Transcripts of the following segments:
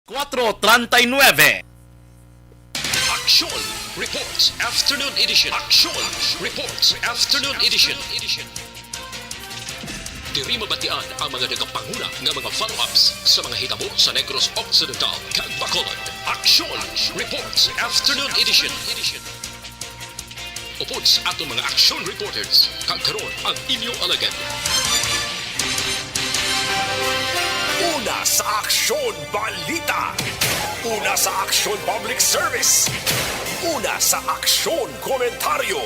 4:39. Action Reports Afternoon Edition. Action Reports Afternoon Edition. Diri mabatian ang mga nagapanguna ng mga follow-ups sa mga hitabo sa Negros Occidental kag Bacolod. Action Reports Afternoon Edition. Upod sa atong mga action reporters, kag karon ang inyong alagad. Una sa Aksyon Balita. Una sa Aksyon Public Service. Una sa Aksyon Komentaryo.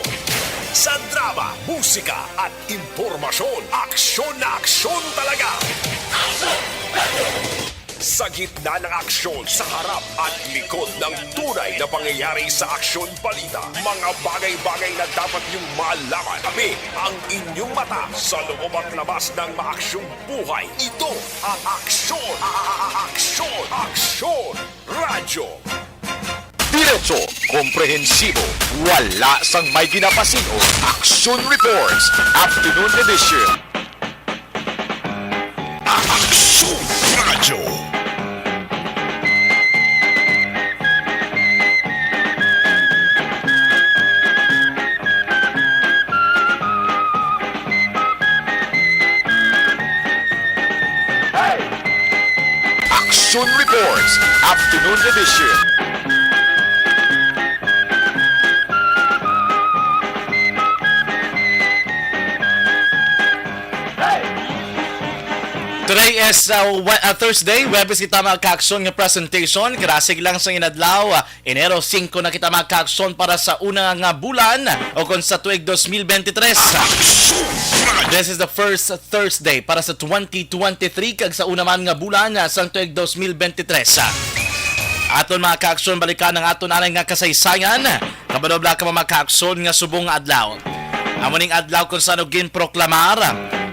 Sa drama, musika at impormasyon, aksyon na aksyon talaga. Sa gitna ng aksyon, sa harap at likod ng tunay na pangyayari sa Aksyon Balita, mga bagay-bagay na dapat niyong malaman. Kami ang inyong mata sa loob at labas ng maaksyong buhay. Ito ang Aksyon! Aksyon! Aksyon! Radyo! Diretso, komprehensibo, wala sang may ginapasino. Action Reports, Afternoon Edition. Aksyon! Radyo! Action Reports, Afternoon Edition. Today is Thursday, Webes kita magka-aksyon nga presentation. Karasig lang sa inadlaw, Enero 5 na kita magka-aksyon para sa unang nga bulan o kung sa tuig 2023. This is the first Thursday para sa 2023 kag sa una man nga bulan sa tuig 2023. Aton mga ka-aksyon balikan ang aton anay nga kasaysayan. Kabadobla ka magka-aksyon nga subong adlaw. Amuning adlaw kung saan ginproklamar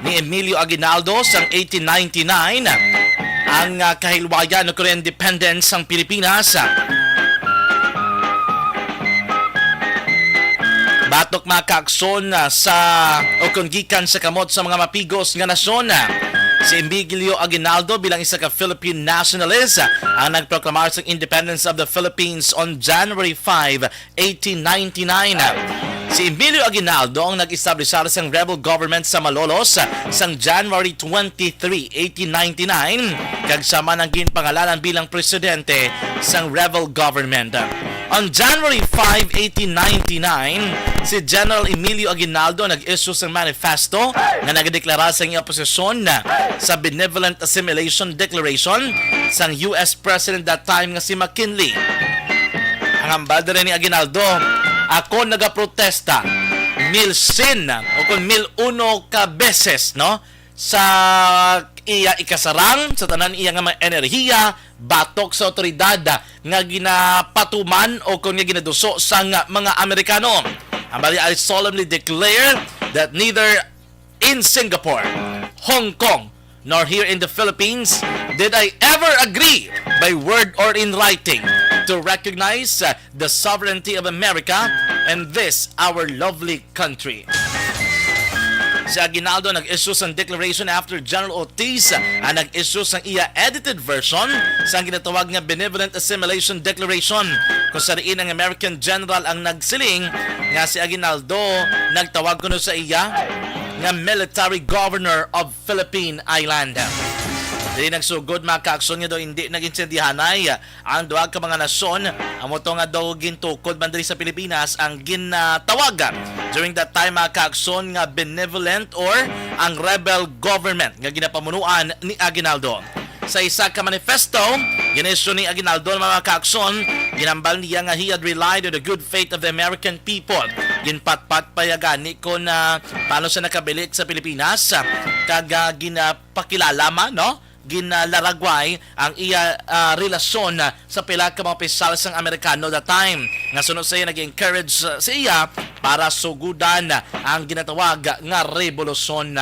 ni Emilio Aguinaldo sang 1899 ang kahilwayan o independence ng Pilipinas. Batok mga kaakson sa o kung gikan sa kamot sa mga mapigos nga nasyon. Si Emilio Aguinaldo bilang isa ka Philippine nationalist ang nagproklamar sa independence of the Philippines on January 5, 1899. Si Emilio Aguinaldo ang nag-establishar sa rebel government sa Malolos sang January 23, 1899 kag sama nang ginpangalanan bilang presidente sang rebel government. On January 5, 1899, si General Emilio Aguinaldo nag-issue sang manifesto na nagdeklara sa iyang oposisyon sa Benevolent Assimilation Declaration sang US President that time nga si McKinley. Ang ambado rin ni Aguinaldo, ako nagaprotesta 1,100 o kung 1,001 ka beses no sa iya ikasarang sa tanan iya nga mga enerhiya batok sa otoridad nga ginapatuman o kung nga ginaduso sa mga Amerikano. Ambali, I solemnly declare that neither in Singapore, Hong Kong, nor here in the Philippines did I ever agree by word or in writing to recognize the sovereignty of America and this our lovely country. Si Aguinaldo nag-issue sang declaration after General Ortiz ang nag-issue sang iya edited version sang ginatawag nga Benevolent Assimilation Declaration kung sariin ang American General ang nagsiling nga si Aguinaldo nagtawag kuno sa iya nga Military Governor of Philippine Island. Dili nagsugod mga ka-aksyon nga daw hindi nag-insendihanay ang duwag ka mga nasyon ang moto nga daw gintukod man diri sa Pilipinas ang ginatawag during that time mga ka-aksyon nga benevolent or ang rebel government nga ginapamunuan ni Aguinaldo. Sa isa ka manifesto, ginisyo ni Aguinaldo mga ka-aksyon, ginambal niya nga he had relied on the good faith of the American people. Ginpatpat payagan ni ko na paano siya nakabilik sa Pilipinas kag ginapakilala no? Ginalaragway ang iya relasyon sa pila ka mga opisyal sang Amerikano that time. Nga sunod sa iya nag-encourage sa iya para sugudan ang ginatawag nga revolusyon.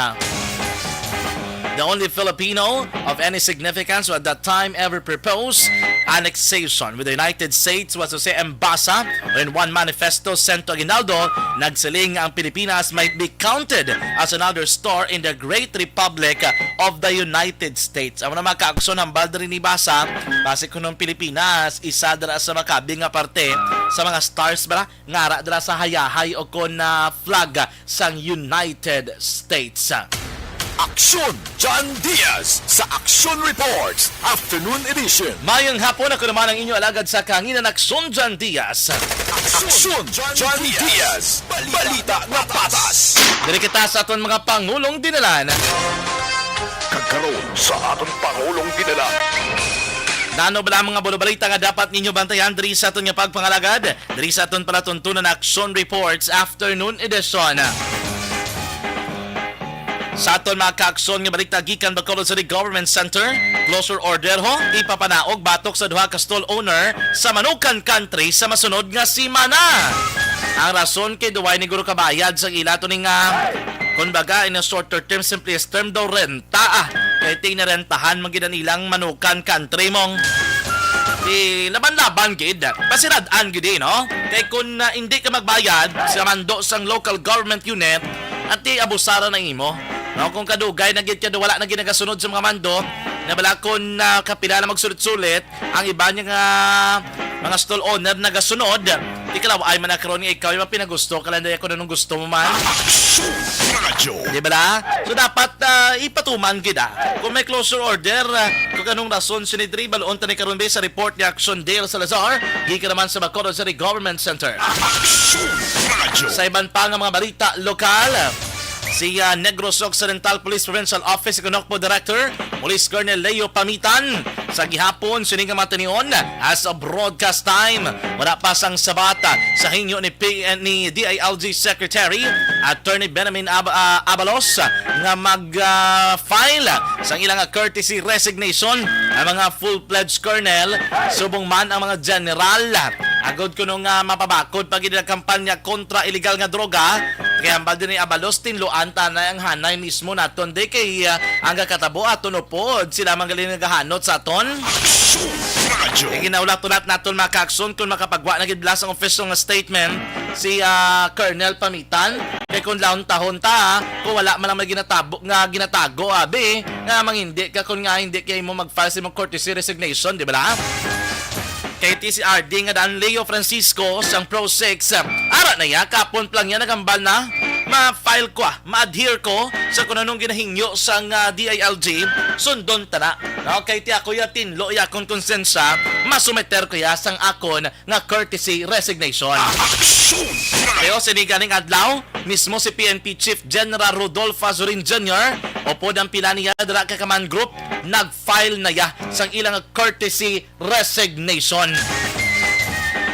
The only Filipino of any significance who at that time ever proposed annexation with the United States was Jose Embasa. In one manifesto sent to Aguinaldo, nagsiling ang Pilipinas might be counted as another store in the Great Republic of the United States. Ang mga kaakson ng balda rin ni Basa, base ko ng Pilipinas, isa dara sa makabing nga parte sa mga stars ba ngara dara sa hayahay o kon na flag sang United States. Aksyon John Diaz sa Action Reports Afternoon Edition. Mayong hapon, ako naman ang inyo alagad sa kanginan Aksyon John Diaz. Aksyon John Diaz. Balita na patas. Diri kita sa aton mga pangulong dinalan. Kagkaroon sa atong Pangulong Dinala. Nano ba ang mga bulubalita nga dapat ninyo bantayan diri sa aton nga pagpangalagad? Diri sa aton palatuntunan Action Reports Afternoon Edition. Sa aton mga kaaksyon nga balita gikan Bacolod City Government Center, closure order ho ipapanaog batok sa duha ka stall owner sa Manukan Country sa masunod nga semana. Ang rason kay duway ni guro kabayad sa ilato ning kumbaga in a shorter term, simplest term daw renta kay tinarentahan magidan ilang Manukan Country mong di laban-laban gid pasiradaan gid no kay kun hindi ka magbayad sa mando sang local government unit at abusara na imo. No, kung kadugay na gid kada wala na ginagasunod sa mga mando, na balakon na kapila na magsulit-sulit, ang iba niya nga mga stall owner nagasunod, ikalaw ay manakaroon nga ikaw yung pinagusto, kalanday ako na nung gusto mo man. Di ba la? So dapat ipatuman kita. Kung may closure order, kung anong rason sinidri, baloon tani karon sa report ni Action Dale Salazar, gika naman sa Bacolod City Government Center. Sa iban pa nga mga balita lokal, si Negros Occidental Police Provincial Office Econocpo Director Police Colonel Leo Pamitan sa gihapon sining matanion as a broadcast time wala pa sang sabata sa hinyo ni DILG Secretary Attorney Benjamin Abalos nga mag-file sang ilang courtesy resignation ang mga full-fledged colonel subong man ang mga general agod ko nung mapabakod pag kampanya kontra illegal nga droga kaya ang balde ni Abalos tinluan tanay ang hanay mismo naton de kay ang katabo aton upod sila magaling nagahanot sa aton. E ginaulat-ulat naton mga kaakson kung makapagwa na gidlas ang official nga statement si Colonel Pamitan kay kung laon tahon ta kung wala man lang ginatago abi nga mangindi ka kung nga hindi kay mo mag-file sa mong courtesy resignation di ba la? Kay TCRD nga daan Leo Francisco sang Pro 6 ara na ya kapon lang yan nagambal na ma-file ko ma-adhere ko sa kung anong ginahingyo sang DILG sundon ta na no? Kay ti ako ya tinlo ya kung konsensya masumeter ko ya sang akon nga courtesy resignation. Pero siniganing adlaw mismo si PNP Chief General Rodolfo Azurin Jr. Opo ng pila niya dara ka Kaman Group nag-file na ya sang ilang courtesy resignation.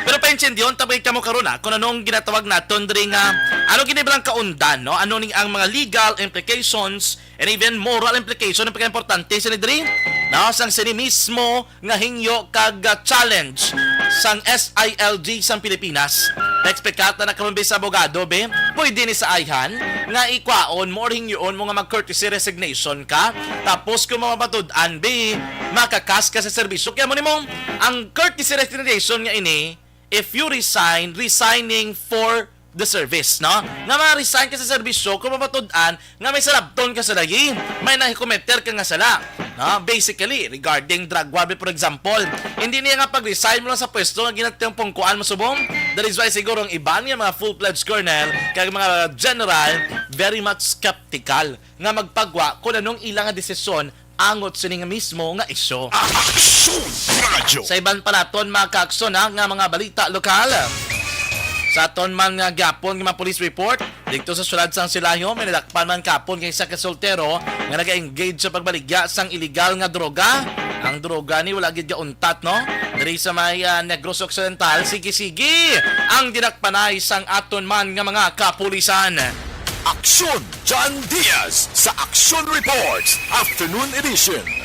Pero paintindiyon tabay ka mo karon kung anong ginatawag naton diri nga ano ginibrang kaundan no ano ning ang mga legal implications and even moral implication ang pagka-importante sa diri no sang sini mismo nga hingyo kag challenge sang SILG sang Pilipinas. Expectata na karon sa abogado be pwede ni sa ayhan nga ikwaon mo hingyoon mo nga mag-courtesy resignation ka tapos kung mabatud-an be makakas ka sa serbisyo kaya mo nimo ang courtesy resignation nga ini if you resigning for the service, no? Nga ma-resign ka sa serbisyo kung mabatud-an nga may salabton ka sa lagi, may nakikometer ka nga sala. No? Basically, regarding drug warfare for example, hindi niya nga pag-resign mo lang sa pwesto nga ginatiyang pungkuan mo subong. That is why siguro ang iba niya mga full-fledged colonel kaya mga general very much skeptical nga magpagwa kung anong ilang nga desisyon angot sini nga mismo nga isyo. Sa iban pa naton mga kaakson nga mga balita lokal. Sa aton man nga gapon nga police report dito sa sulad sang Silayo may nalakpan man kapon kay isa ka soltero nga naga-engage sa pagbaligya sang illegal nga droga. Ang droga ni wala gid untat no. Diri sa may Negros Occidental sige ang dinakpanay sang aton man nga mga kapulisan. Aksyon John Diaz sa Action Reports Afternoon Edition.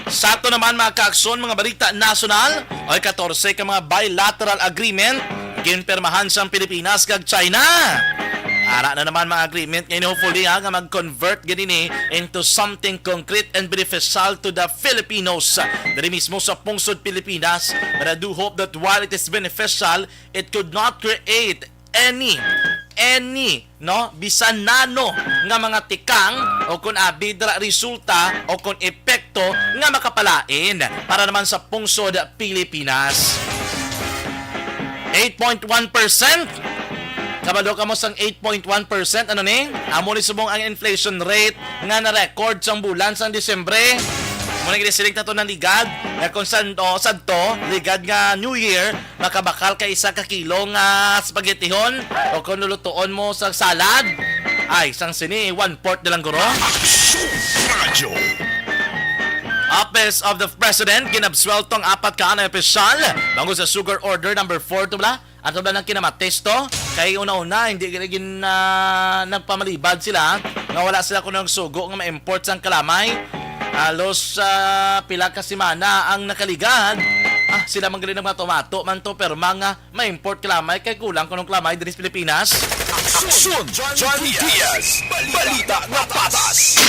Sa ato naman mga kaaksyon, mga balita nasyonal ay 14 ka mga bilateral agreement ginpermahan sa Pilipinas kag China. Ara na naman mga agreement ngayon hopefully nga mag-convert ganini into something concrete and beneficial to the Filipinos. Dari mismo sa pungsod Pilipinas. But I do hope that while it is beneficial, it could not create any no bisan nano nga mga tikang o kung abidra resulta o kung epekto nga makapalain para naman sa pungsod Pilipinas. 8.1%. Kabalo ka mo sang 8.1%. Ano ni? Amo ni subong ang inflation rate nga na-record sang bulan sang Disyembre. Muna ginisiling na to ng ligad. Kung saan to, ligad nga New Year, makabakal ka isa ka kilo nga spaghettihon o kung lulutuon mo sa salad, ay, sang sini, 1/4 na lang guro. Radyo. Office of the President, ginabsweltong 4 ka na opisyal bago sa sugar order number 4 to bala. At wala nang kinamatesto, kay una-una, hindi gin nagpamalibad sila, nga wala sila kung nagsugo nga ma-import sang kalamay. Halos pila ka semana ang nakaligad. Sila magaling ng mga tomato man to, pero mga ma-import kalamay, kay kulang kung kalamay din sa Pilipinas. Aksyon John Diaz. Balita na patas.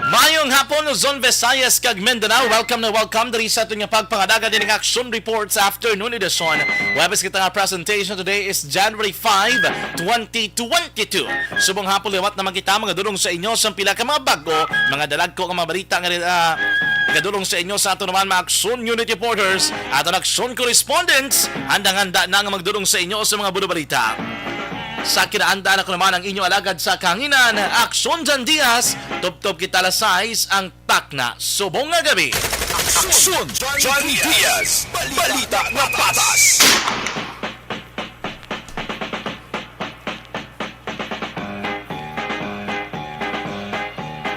Mayong hapon, Luzon, Visayas, kag Mindanao. Welcome na welcome diri sa ating pagpangadaga din ng Action Reports Afternoon Edition. Webis kita nga presentation today is January 5, 2022. Subong hapon liwat naman kita mga dulong sa inyo sa pila ka mga bago, mga dalag ko nga mga balita nga kadulong sa inyo sa ato naman mga Action Unit Reporters at Action Correspondents. Handang-handa na nga magdulong sa inyo sa mga budo-balita. Sa kinaandaan ako naman ang inyong alagad sa kanginan, Aksyon Jan Diaz. Tuptop kita lasais ang takna subong nga gabi. Aksyon John Diaz. Balita na patas.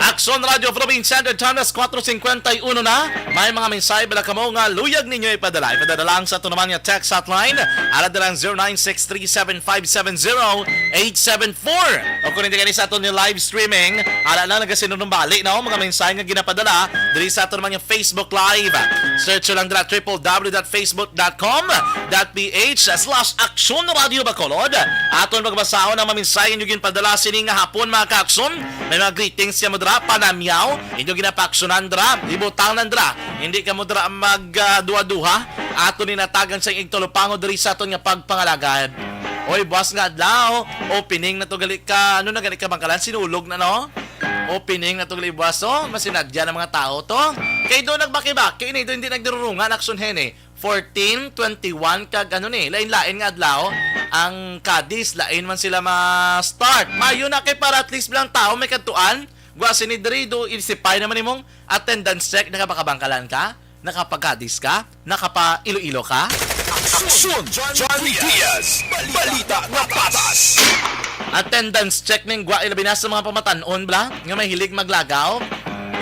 Aksyon Radio Philippines Standard Time, 4:51 na. May mga mensahe bala kamo nga luyag ninyo ipadala. Ipadala lang sa ito naman yung text hotline. Alad lang 09637570-874. O kung hindi kayo sa ito ni live streaming, alad lang nagasinunumbali na mga mensahe nga ginapadala. Dili sa ito naman yung Facebook Live. Search lang dila www.facebook.com.ph/Aksyon Radio Bacolod. Aton magbasahon ang mga mensahe nyo ginpadala sining nga hapon mga ka-aksyon. May mga greetings siya mo dra, panamyaw, inyo ginapaksyonan dra, ibutang dra, hindi ka mo dra magduwa-duha, ato ninatagan sa igtulupango diri sa aton nga pagpangalagad. Oy, boss nga adlaw, opening na to gali ka, ano na gali ka bangkalan, sinulog na no? Opening na to gali boss, oh, masinadya ng mga tao to. Kay do nagbaki-baki, ini do hindi nagdirurungan, aksyon hene. 14, 21, kag ano ni, lain-lain nga adlaw, ang kadis, lain man sila ma-start. Mayo na kay para at least bilang tao may katuan. Gwa sinidrido, isipay naman imong attendance check, nakapakabangkalan ka, nakapagkadis ka, nakapa-ilo-ilo ka. Aksyon John Diaz. Balita na patas. Attendance check ning gwa ilabi na sa mga pamatanon bla, nga may hilig maglagaw.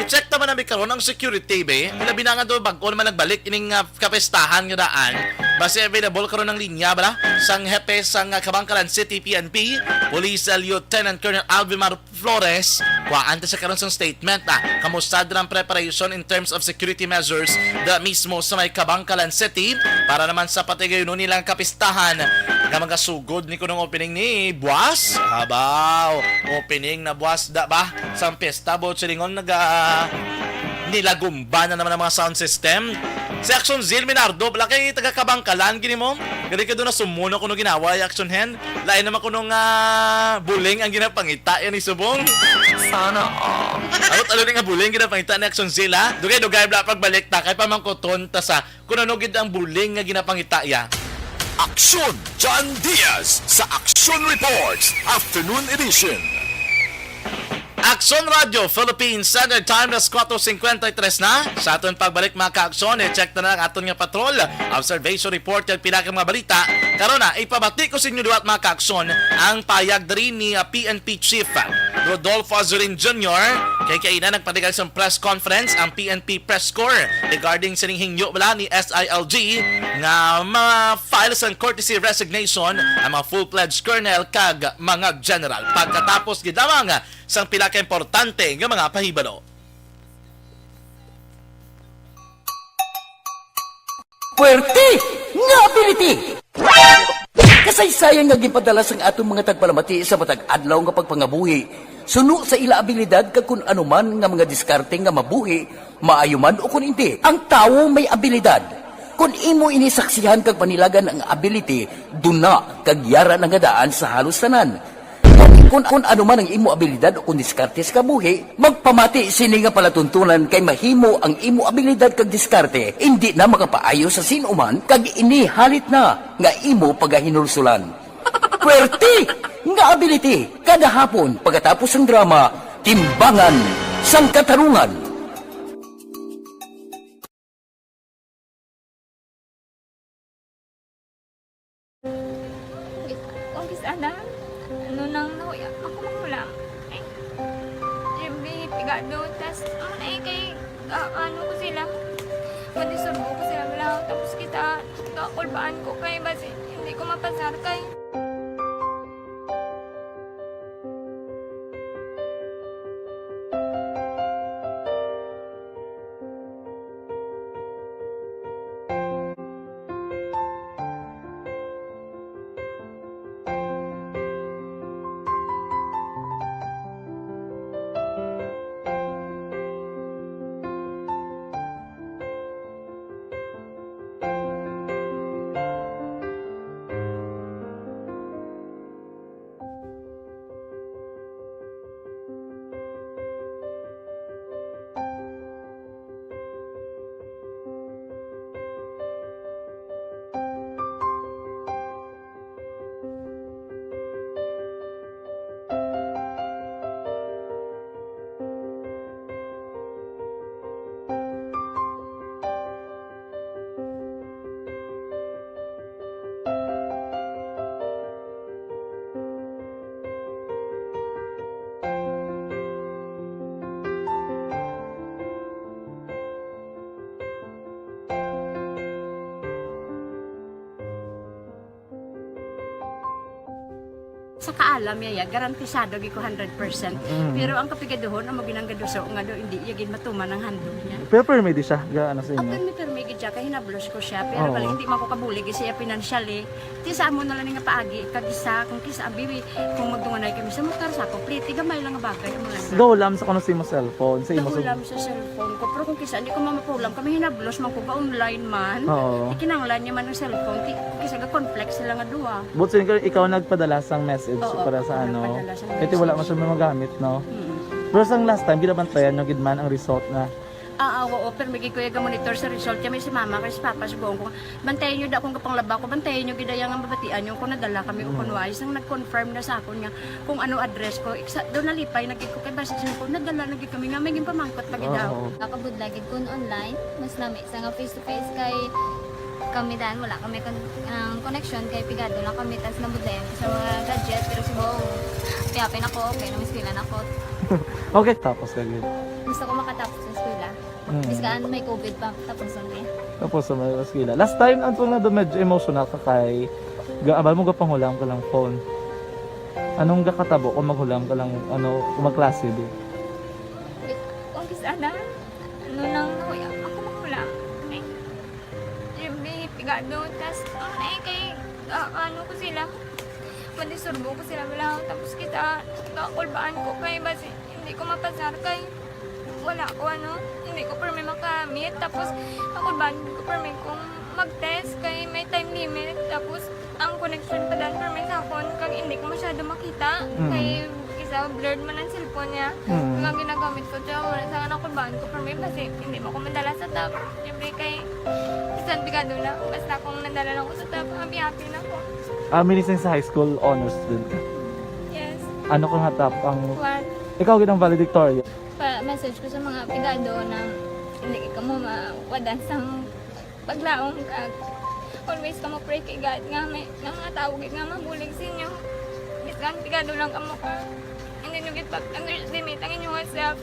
I-check naman namin karon ang security be. Ilabi na nga do bago naman nagbalik ining kapestahan nga daan. Base available karon ng linya bala sang hepe sang Kabangkalan City PNP, Police Lieutenant Colonel Alvimar Flores. Kuhaan sa karon sang statement kamusta ang preparation in terms of security measures da mismo sa may Kabangkalan City para naman sa patigayon nilang kapistahan nga mga sugod ni kunong opening ni Buwas. Habaw, opening na Buwas da ba sang pesta bot silingon nilagumba na naman ang mga sound system. Si Action Zil Minardo, wala kay taga-Kabangkalan, gini mo. Gali ka doon na sumuno kuno ginawa yung Action Hen. Lain naman kuno buling ang ginapangita yan ni Subong. Sana all. Alo nga buling ginapangita ni Action Zil ha. Dugay-dugay bla pagbalik ta kay pamangkoton ta sa kuno nugid ang buling nga ginapangita ya. Aksyon John Diaz sa Action Reports Afternoon Edition. Aksyon Radio Philippines Standard Time, 4:53 na. Sa aton pagbalik mga ka-aksyon, check na lang aton nga patrol observation report yung pinakang mga balita. Karon na ipabati ko sa inyo duwat mga ka-aksyon ang payag diri ni PNP Chief Rodolfo Azurin Jr. Kay kaina nagpatigal sa press conference ang PNP press corps regarding sa hingyo bala ni SILG nga ma-file sa courtesy resignation ang mga full-fledged colonel kag mga general pagkatapos gidamang sang pila ka importante nga mga pahibalo. Puwerte nga ability! Kasaysayan nga gipadala sang atong mga tagpalamati sa matag adlaw nga pagpangabuhi. Suno sa ila abilidad kag kun anuman nga mga diskarte nga mabuhi, maayo man o kun hindi. Ang tawo may abilidad. Kung imo inisaksihan kag panilagan ang ability, duna kag yara nga daan sa halos tanan. Kung anuman ang imo abilidad o kung diskarte sa kabuhi, magpamati sini nga palatuntunan kay mahimo ang imo abilidad kag diskarte, hindi na makapaayo sa sinuman kag ini halit na nga imo pagahinulsulan. Puwerte nga ability kada hapon pagkatapos ng drama, Timbangan sang Katarungan. Kung sana, ano nang nahuya, ako makulang. Eh, siyempre, pigado, tas, kay, ano ko sila, manisurbo ko sila lang, tapos kita, kakulbaan ko kay, basi, hindi ko mapasar kay. Sa kaalam yaya, garantisado gi ko 100%. Pero ang kapigaduhon, ang maginanggaduso, nga do, hindi yagin matuman ang handog niya. Pero permit siya, gaano sa Ang inyo? permi gid siya, kaya hinablos ko siya. Pero Oo. bali, hindi man ko kabulig siya financially. Ti sa amo na lang nga paagi, kagisa, kung kisa abiwi, kung magdunganay kami sa motor sa ako, pliti, gamay lang nga bagay, amo lang. Gawlam sa kuno sa imo cellphone, sa imo Nakulam sa cellphone ko, pero kung kisa, hindi ko mamapulam, kami hinablos, man ko ba online man. Oo. Ikinanglan niya man ng cellphone, kisa ga conflict sila nga duwa. But sin ikaw nagpadala sang message Oo, para sa ako ano. nagpadala sang Kasi wala man message. siya magamit, no? Mm. Pero sang last time, ginabantayan nyo gidman ang result na. Oo, pero may kuya monitor sa result. Kaya may si mama, kaya si papa, si buong ko. Bantayan nyo da kung kapanglaba ko, bantayan nyo gidayang ang babatian nyo kung nadala kami o kung wais. Nang nag-confirm na sa akin nga kung ano address ko. Doon nalipay, nagig ko kay basis ko, nadala nagig kami nga, may pamangkot pag daw. Oo. Nakabudlagid kun online, mas nami sa nga face-to-face kay kami dan wala kami connection kay pigado lang kami tas nabudlayan sa mga gadget pero si buong piyapin ako okay na miskilan ako Okay, tapos kagid. gusto ko makatapos sa eskwela biskaan may COVID pa tapos niya Tapos sa mga skila. Last time, anto na do medyo emotional ka kay abal mo gapanghulam ka lang phone. Anong gakatabo kung maghulam ka lang, ano, kung magklase di? kung sana ano nang nahuya ako makulang eh siyempre pigado tas kay ano ko sila manisurbo ko sila lang tapos kita kakulbaan ko kay basi hindi ko mapasar kay wala ko ano hindi ko permi makamit tapos kakulbaan ko permi kung mag-test kay may time limit tapos ang connection pa dan permi sa phone kag hindi ko masyado makita kay isa blurred man ang cellphone niya kung ang ginagamit ko siya wala sa kakulbaan ko permi kasi hindi mo ko madala sa tab siyempre kay isang bigado na basta kung nadala lang ko sa tab happy na ko. Minising sa high school honors student ka. Yes. Ano kang hatap ang... What? Ikaw ginang valedictorian. Message ko sa mga pigado na hindi ka mo mawadan sang paglaong kag always ka mo pray kay God nga may nga tawag nga mabulig sa inyo. Biskan pigado lang ka mo ka. Hindi inyong ipag-underestimate ang inyong self.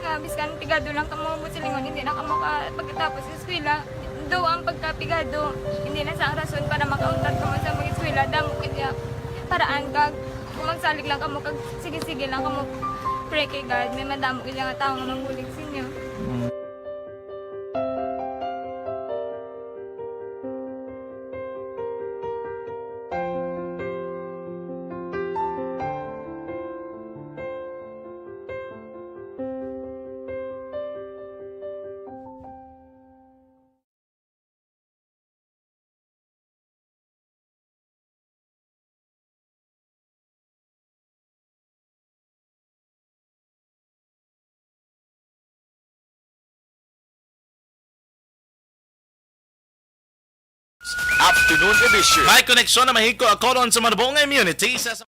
Nga, biskan pigado lang kamo mo silingon, hindi na kamo pagkatapos sa eskwela. Do ang pagkapigado, hindi na sa rason para makauntat kamo sa mga eskwela. Damo kaya paraan kag kung magsalig lang kamo kag sige-sige lang kamo pray kay God. May madamo kaya nga tao nga magulig sa inyo. Afternoon edition. May koneksyon na mahiko ako ron sa Manabong Immunity sa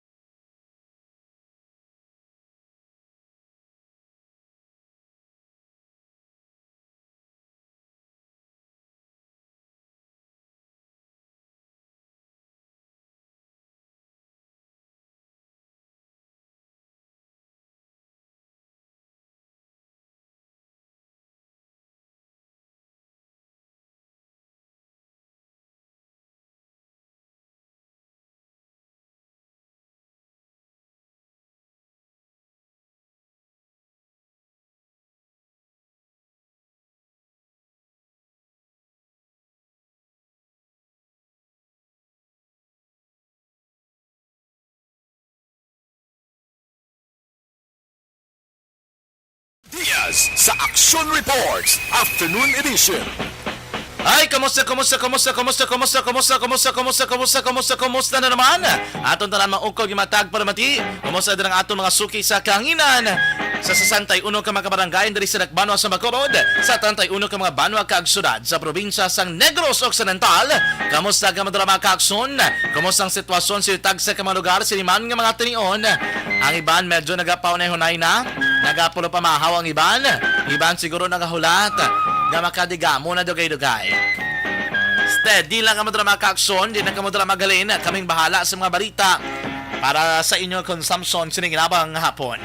Diaz sa Action Reports Afternoon Edition. Ay, kamusta na naman? Aton tanan maukog yung matag para mati. Kamusta din ang aton mga suki sa kahanginan? Sa 61 ka mga kabarangay dari sa Banwa sa Bacolod, sa 31 ka mga Banwa kaagsyudad sa probinsya sang Negros Occidental. Kamusta ka madrama kaagson? Kamusta ang sitwasyon sa tag sa mga lugar siniman nga mga tinion? Ang iban medyo nagapaw na hunay na. Nagapulo pa mahaw ang iban. Iban siguro nagahulat. Nga makadiga muna dugay-dugay. Steady lang ka madrama kaakson, di na ka madrama galin. Kaming bahala sa mga balita para sa inyong consumption sininginabang hapon.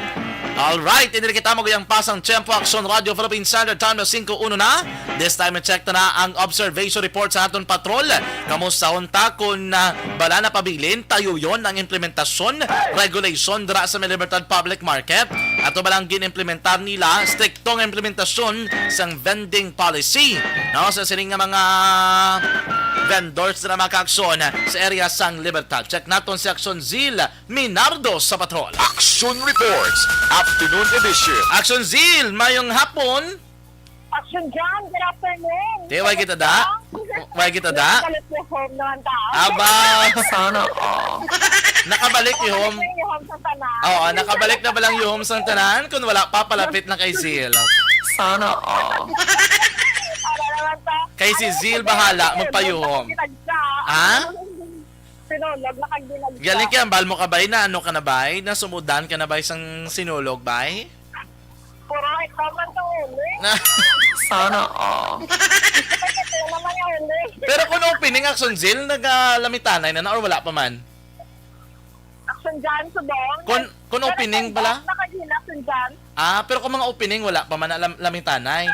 Alright, hindi kita magayang pasang Tempo Action Radio Philippine Standard Time na 5:01 na. This time, check na ang observation report sa aton patrol. Kamusta unta kung bala na pabilin, tayo yon ang implementasyon, regulation dira sa Libertad Public Market. Ato balang ginimplementar nila, striktong implementasyon sang vending policy. No, sa sining nga mga vendors na makaaksyon sa area sang Libertad. Check naton si Action Zil Minardo sa patrol. Action Reports Afternoon Edition. Action Zil, mayong hapon. Action John, good afternoon. Why kita da? Why kita da? Kalit yung home naman tao. Aba, sana nakabalik yung home. Yung home sa tanan. Oo, nakabalik na ba lang yung home sang tanan kung wala pa palapit na kay Zil? Sana Para naman ta. Kay si Zil bahala magpayuhom. Ha? Sinulog na kag dinagsa. Galing kaya bal mo ka bay na ano ka na bay? Na sumudan ka na bay sang sinulog bay? Puro ikaw man sa uli. Na sana Ito naman yung uli. Pero kung opening Action Zil, nagalamitanay na or wala pa man? Action John, subong. Kung opening bala? Nakagila Action John. Pero kung mga opening wala pa man na lamitanay.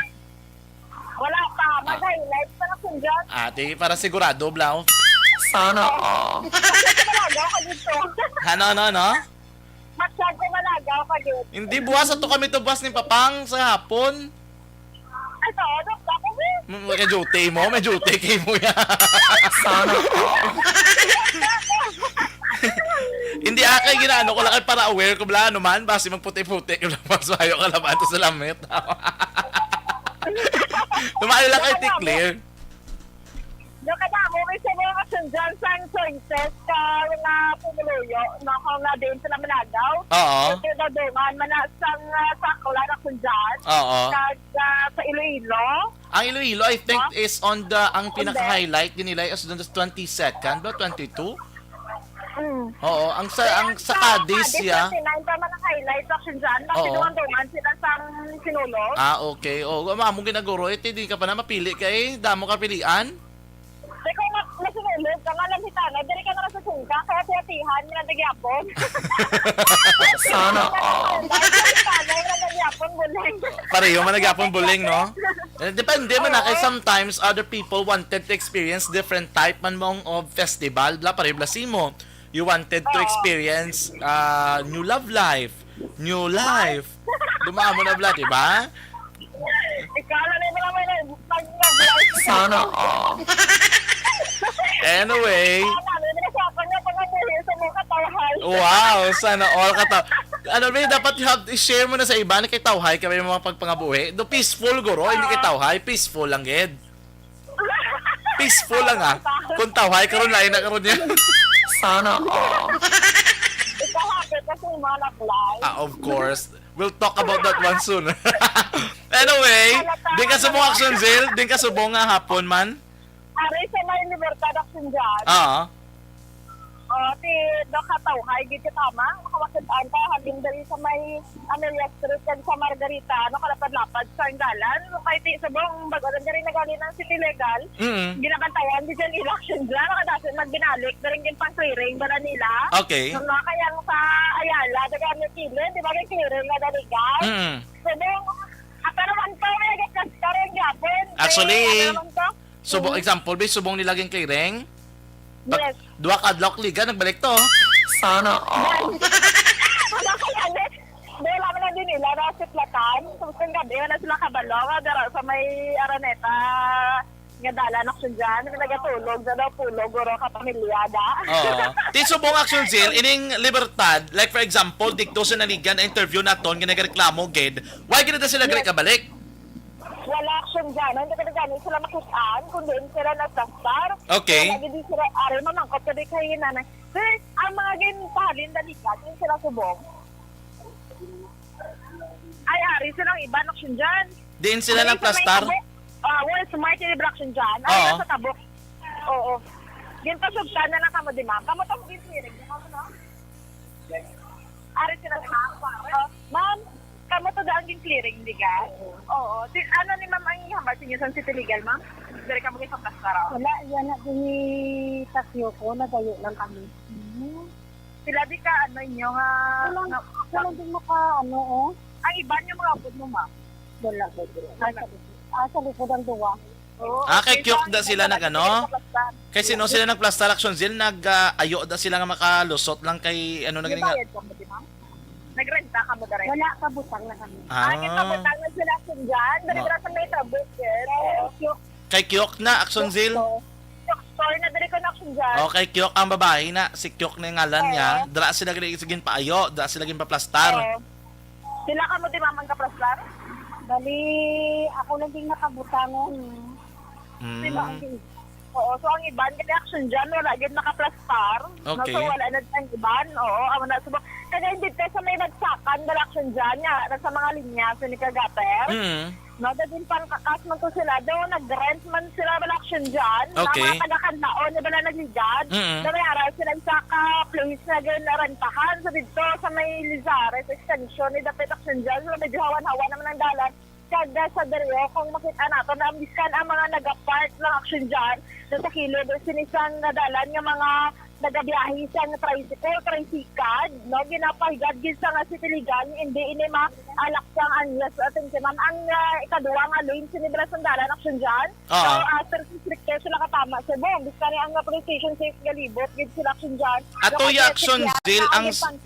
Wala pa. Mag-highlight pa Action John. Di para sigurado blaw. Sana Masyad ko malagaw ka dito. Ano? Masyad ko malagaw ka dito. Hindi buwas ato kami to buwas ni Papang sa hapon. Ito, ano ba ko May duty mo, may duty kay mo yan. Sana Hindi akay ginaano ko lang ay para aware ko bala ano man, basi magputi-puti ko lang mas mayo ka naman ito sa lamit. Tumali lang kay Tiklir. Yung kadamo, may sa mga kasundan sa choices ka nga pumuluyo na kung na din sila managaw. Oo. Ito na dungan, manasang sakula na kundan. Oo. Sa Iloilo. Ang Iloilo, I think, is on the, ang pinaka-highlight din nila is on the 22nd ba? 22? Oo, ang sa Cadiz, ya. 29 pa man ang highlight sa kundan. Oo. Masinungan sila sa sinulog. Okay. O, mamong ginaguro, di ka pa na mapili kay damo ka pilian. Teka, masinulog Lord, ka nga lang hitana, diri ka na sa sungka, kaya tiyatihan, minandagyapon. Sana all. Minandagyapon, buling. Pareho man nagyapon buling, no? Depende man na, kay sometimes other people wanted to experience different type man mong of festival, bla pareho blasi mo. You wanted to experience new love life, new life. Dumaan mo na bla, diba? Ikaw na rin naman na pag-nag-life. Sana all. Anyway, Nagsasapan niya pag nabuhi sa mga katawhan. wow, sana all ka ta. Ano rin, dapat i-share mo na sa iba na kay Tawhay kami mga pagpangabuhi. Do peaceful guro, hindi kay Tawhay, peaceful lang gid. Peaceful lang Kung Tawhay karon lain na karon niya. Sana all. Ikaw happy kasi mga life. Of course. We'll talk about that one soon. Anyway, din ka subong action Zil, din ka subong nga hapon man. Ari sa may libertad action dyan. O, ti do katawhay, gito tama. Makawakitaan ka, hanggang dari sa may Amelia Street kan sa Margarita, ano, kalapad-lapad sa Inggalan. So, kahit ti sabong bagodan dari nagali ng City Legal, ginakantayan, di dyan election dyan. Nakadasin magbinalik, daring din pang clearing, dala nila. Okay. So, kaya sa Ayala, dagan yung kilin, di ba kay clearing na daligan? So, dong, apa naman to, may nagkastar yung gapon. Actually, Ano naman to? subong example, ba subong nilaging kay Reng? Yes. Duwa kadlok liga nagbalik to. Sana all. Wala ka yan eh. Dahil naman na din nila na siplatan. Tapos ng gabi na sila kabalo. Dara sa may Araneta. Nga dala na siya dyan. Nagatulog. Sa daw pulog. Guro ka pamilyada. Oo. Ti subong action Zil, ining libertad, like for example, dikto sa naligan na interview naton, ginagareklamo gid. Why gid na sila kabalik? Wala action dyan. Hindi ka na gano'n sila makitaan. Kundi sila nagtastar. Okay. Kaya hindi sila, aray mamangkot ka di kayo nanay. Sir, ang mga ginpahalin dalikat, yung sila subong. Ay, ari silang iba action dyan. Diin sila ng plastar? Well, smart yung action dyan. Ay, Oo. nasa tabok. Oo. Ginto subtan na lang kamo di ma'am. Kamo tamo ginsirig. No? Ari sila di ma'am. Ma'am, kamo to daan yung clearing, di ka? Oo. Ano ni ma'am ang ihambar sa inyo sa City Legal, ma'am? Dari ka mo sa plastar. Wala, yan na din tasyo ko, nagayo lang kami. Sila di ka, ano inyo nga... Wala din mo ka, ano, Ang iba niyo mga abot mo, ma'am. Wala. Sa likod ang duwa. Oo. Kay Kyok da sila nag ano? Sa plastar. Kay sino sila nagplastar action Zil, nag-ayo da sila nga makalusot lang kay ano na May nga. bayad ka mo, di ma'am? Nagrenta ka mo dari. Wala, kabutang na kami. Kita mo tangan sila action dyan. Dari sa may tabok, Kay Kyok na action Zil. Store na dari ko na action dyan. Okay, Kyok ang babae na, si Kyok na yung ngalan niya. Dara sila gin paayo, dara sila gin paplastar. Sila ka mo di ma'am ang kaplastar? Bali, ako lang din nakabutangon. Oo, so ang iban, kasi action dyan, wala agad nakaplastar. Okay. No, so wala na ang iban, oo, amo na subok. Kaya hindi tayo sa may nagsakan, dala action dyan, nga, sa mga linya, sa ni Kagater. No, dadin pang kakas man to sila, daw nag-rent man sila bala action dyan. Okay. Mga taga-kanlaon, na bala nagligad. Na may aral sila sa ka-place na gano'n rentahan. So dito, sa may Lizares, extension, ni dapat action dyan, so medyo hawan-hawan naman ang dalan. Kada sa Dario, kung makita nato na miskan ang mga nag-park ng action dyan, na sa kilid, sinisang nadalan ng mga nagabiyahe sa tricycle, no, ginapahigad gisa nga si Tiligan, hindi ini alak sang anyas atin si ma'am. Ang ikaduwa nga lane, sinibla sandalan action dyan. So, after restrict sila katama sa buong, bisa ni ang police station safe galibot, gid sila action dyan. Ato yung action Zil, ang... ang...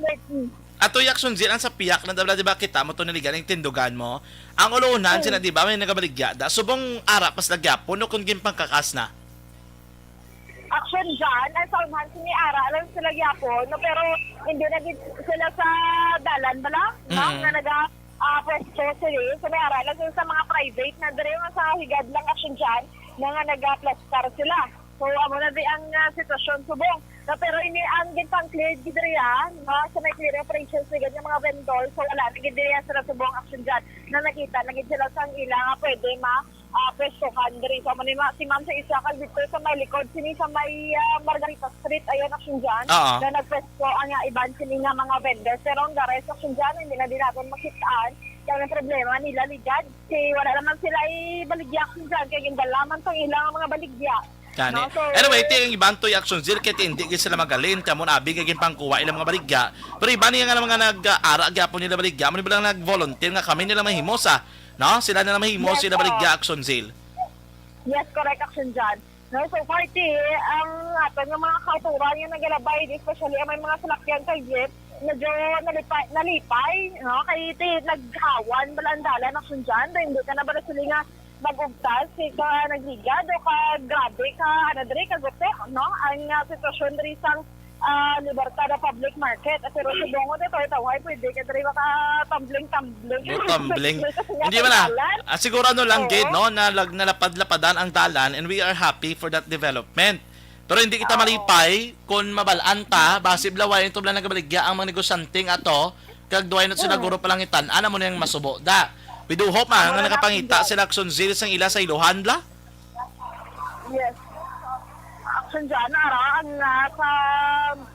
Ato yung action Zil, ang sa piyak na dabla, diba kita mo to naligan, yung tindugan mo. Ang ulunan, sila diba, may nagabaligya, subong ara pas nagyapon, no kung gimpang kakas na. Action dyan, ang saunahan si ni Ara, alam sila yapon, no, pero hindi na sila sa dalan bala, no, nga pwesto sila, so may Ara, lang sila sa mga private, na dali nga sa higad lang action dyan, na nga nag-plastar sila. So, amo na di ang sitwasyon subong. No, pero ini ang gintang cleared gidriya, no, sa may clear operations na ganyan mga vendor, so wala, nagidriya sila subong action dyan, na nakita, nagid sila sa ilang pwede pwesto country. So, si ma'am sa isa kag dito sa may likod, sini sa may Margarita Street, ayun action dyan, na nagpwesto ang iban sini nga mga vendors. Pero ang gares action dyan, hindi na din natin makitaan. Kaya ang problema nila ligad, wala naman sila baligya action dyan, kaya yung dalaman tong ilang mga baligya. Kani. No? So, Anyway, ting ibang to'y action zil kaya hindi gid sila magalin kamo na abig gagin pangkuha ilang mga baligya. Pero iba niya nga mga nag-ara gyapon nila baligya, mo lang nag-volunteer nga kami nila mahimosa, no? Sila nila mahimo Yes, sila baligya action zil. yes, correct action dyan. No, so party, ang ato ng mga kauturan yung nagalabay, especially ang may mga salakyan kay jeep, medyo nalipay, no? Kaya iti naghawan, balandalan action dyan, dahil hindi ka na ba sila nga magugtas, ka nagligad o ka grabe ka, diri ka gusto, no? Ang sitwasyon diri sang Libertad Public Market. Pero sa bongo dito, tawag, pwede ka diri maka tumbling. Tumbling. Hindi ba na? Siguro ano lang, Jade, no? Na nalapad-lapadan ang dalan and we are happy for that development. Pero hindi kita malipay kung mabalaan ta, basib laway ito lang nagabaligya ang mga negosyanteng ato, kag duay na sila guro palangitan, ana mo na yung masubo da. We do hope nga nakapangita sila action zero sang ila sa Ilohan la. Yes. Action dyan, nara, ang sa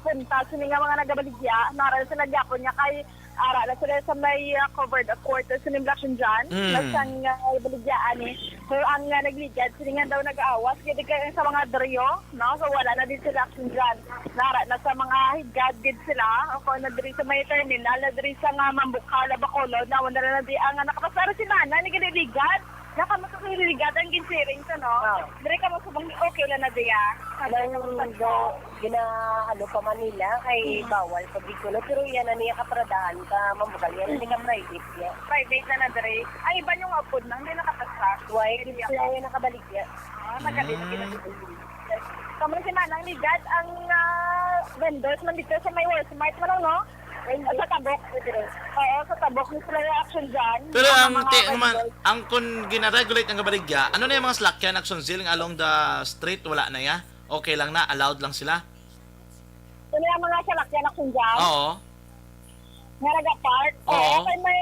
punta, sila nga mga nagabaligya, nara sila gyapon niya kay ara na sila sa may covered quarters sa action dyan, lasang baligyaan eh. So, ang nagligad, sila nga daw nag-aawas, kaya sa mga drio, no? So, wala na din sila action dyan. Nara, nasa mga higad gid sila, o kung nadiri sa may terminal, nadiri sa nga Mambukala, Bacolod, na wala na di ang nakapasara si Nana, nagililigad. Nakamasakililigad ang ginsiring sa no? Dari ka masubang okay lang na diya. Alam mo, pa Manila, kay bawal sa Bicolo, pero yan na niya kaparadahan ka, mambugal yan, hindi ka private yan. Private na diri. Ang iba yung upod nang hindi nakapasas. Why? Sila yan nakabalik yan. Magaling na ginagawa. Kamang si Manang ligad ang vendors man dito sa may Walmart mo lang, no? Sa tabok. Oo, sa tabok ni sila yung action dyan. Pero Mga ang kung gina-regulate ang kabaligya, ano na yung mga slakyan action zil along the street, wala na ya? Okay lang na, allowed lang sila? Ito na yung mga salakyan action dyan. Oo. Nga nag-apart. Oo. Kaya may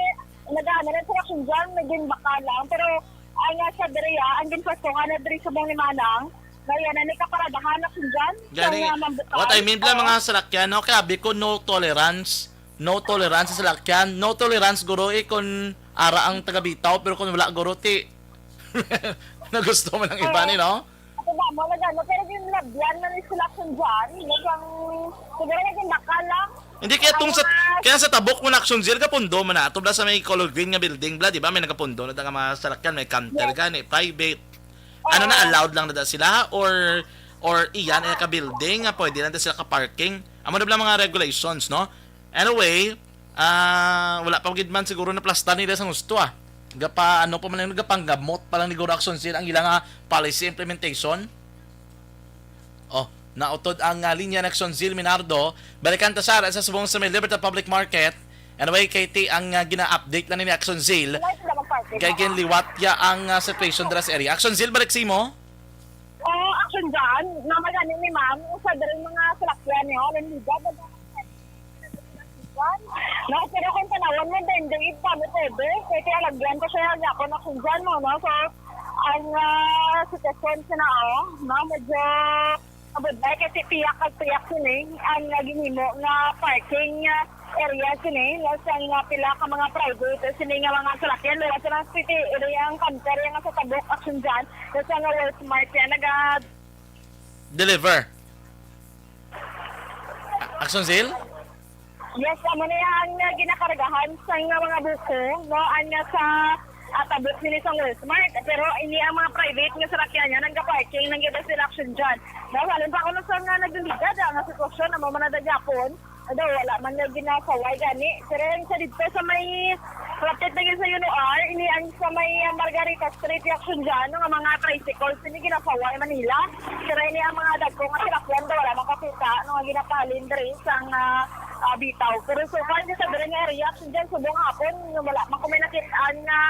nag-ano na sa action dyan, may ginbaka lang. Pero ang nga sa diriya, ang ginpasto nga na diri sa buong ni Manang, ngayon na ni kaparadahan action dyan. Gani, what I mean pala mga salakyan, no? Kaya ko no tolerance. No tolerance sa salakyan. No tolerance guro kung ara ang taga-bitaw, pero kung wala guro ti na gusto mo ng iba ni, no? Ako ba mo nagano, pero yung labyan na ni selection dyan, siguro yung lang. Hindi kaya sa tabok mo na action zil ka pundo mo na. Tubla sa may color green nga building, bla, di ba? May nagapundo na nga mga salakyan, may canter gani, private. Ano na allowed lang na sila or iyan ay ka-building, pwede na sila ka-parking. Amo na lang mga regulations, no? Anyway, wala pa gid man siguro na plasta nila sa gusto Gapa ano pa man yung gapanggamot pa lang ni Goro Action Zil ang ilang policy implementation. Oh, nautod ang linya ng Action Zil Minardo. Balikan ta sa subong sa may Libertad Public Market. Anyway, KT ang gina-update na ni Action Zil. Kaya ginliwat ya ang situation dira sa area. Action Zil, balik si mo? Oo, action dyan. Namaganin ni ma'am, sa daring mga salakyan niyo, nandiyan, no, pero kung tanawan mo din, di pa mo pwede. Kaya lagyan ko siya ako na kung dyan mo, no? So, ang sitwasyon siya na, no? Medyo abudbay kasi piyak sini. Ang ginimo nga parking area sini. Lasang pila ka mga private sini nga mga salakyan. Lala sa ng city area ang kanter nga sa tabok action dyan. Lasang nga Walmart yan Deliver. Action Zil? Yes, amo na yan ginakargahan sa mga buko, no? Ang sa tabok nila sa Walmart. Pero ini ang mga private nga sarakyan niya, nagka-parking, nang-gita sila action dyan. Halin pa ako na sa nga nagligad, ang sitwasyon na mamanada Japon, wala man nga ginasaway gani. Pero yung sa dito sa may rapid na sa UNOR, ini ang sa may Margarita Street action dyan, ng mga tricycles, ini ginasaway Manila. Pero ini ang mga dagkong nga sarakyan, wala makakita, nung ginapalin rin sa bitaw. Pero so far, sa dito nga reaction dyan, subong hapon, wala man kung may nakitaan nga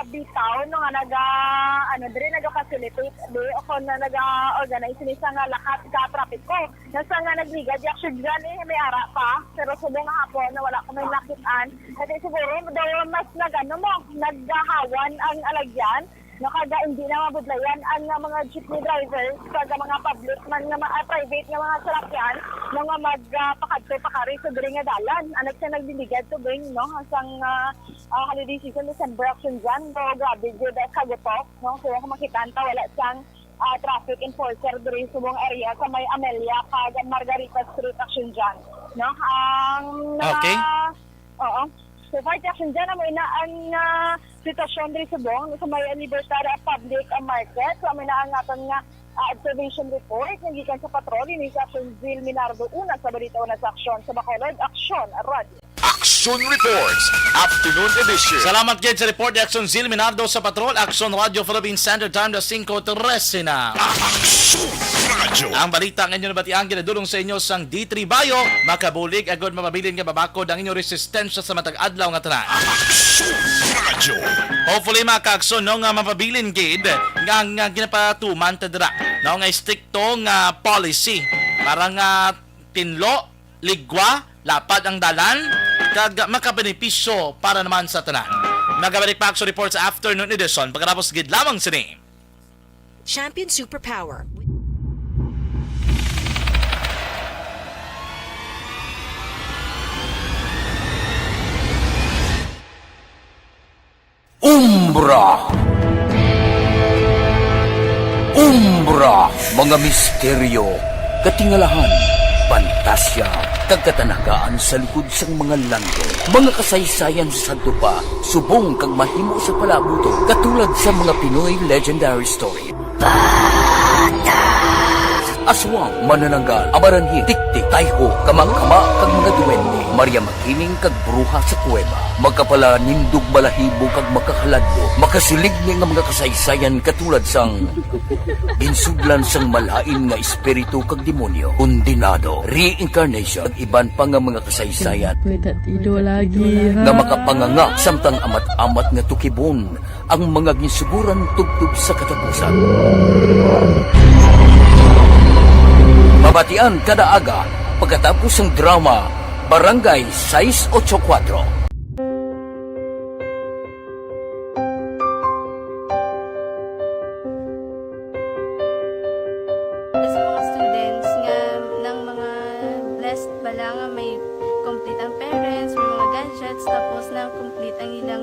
bitaw no nga naga-facilitate di ako na naga-organize ni sa nga lakat ka traffic ko. Nasa nga nagligad action dyan may ara pa. Pero subong hapon na wala ko may nakitaan. Kasi siguro daw mas naghahawan ang alagyan. Nakaga hindi na mabudlayan ang mga jeepney drivers kaga mga public man nga private nga mga salakyan nga magpakadto pakari sa diri nga dalan. Anak siya nagdiligad to bring no hasang holiday season December action dyan. So grabe jud kagutok no. So kung makita ta wala siyang traffic enforcer diri sa buong area sa may Amelia kag Margarita Street action dyan. No? Okay. Oo. So, fight action dyan, amoy na ang sitwasyon diri sa buong sa may Libertad Public Market. So, amoy na ang aton nga observation report nga gikan sa patrol ni sa Action Zil Minardo una sa balita una sa aksyon sa Bacolod Action Radio. Action Reports, Afternoon Edition. Salamat gid sa report ni Action Zil Minardo sa Patrol, Action Radio Philippine Standard Time na 5:13 na. Action Radio. Ang balita ng inyo nabatiang ginadulong sa inyo sang D3 Bayo, makabulig agad mapabilin nga babakod ang inyong resistensya sa matag adlaw nga tanan. Action Radio. Hopefully maka-action no nga mapabilin gid nga ginapatuman tadra. No nga stricto nga policy para nga tinlo, ligwa, lapad ang dalan kag makabenepisyo para naman sa tanan. Magabalik pa Action Reports Afternoon Edition pagkatapos gid lamang sini. Champion Superpower. Umbra! Umbra! Mga misteryo, katingalahan, pantasya, kagkatanagaan sa likod sang mga lando. Mga kasaysayan sa dupa, subong kag mahimo sa palabuto, katulad sa mga Pinoy legendary story. Aswang, manananggal, abaranhi, tiktik, tayho, kamang-kama, kag mga duwende, Maria Makining kag bruha sa kuweba, magkapala nindog balahibo kag makakaladlo, makasilig ni nga mga kasaysayan katulad sang ginsuglan sang malain nga espiritu kag demonyo, kondinado, reincarnation, kag iban pa nga mga kasaysayan nga makapanganga samtang amat-amat nga tukibon ang mga ginsuguran tubtub sa katapusan. Mabatian kada aga pagkatapos ng drama Barangay 684. Sa mga students nga ng mga blessed bala nga may complete ang parents, may mga gadgets, tapos na complete ang ilang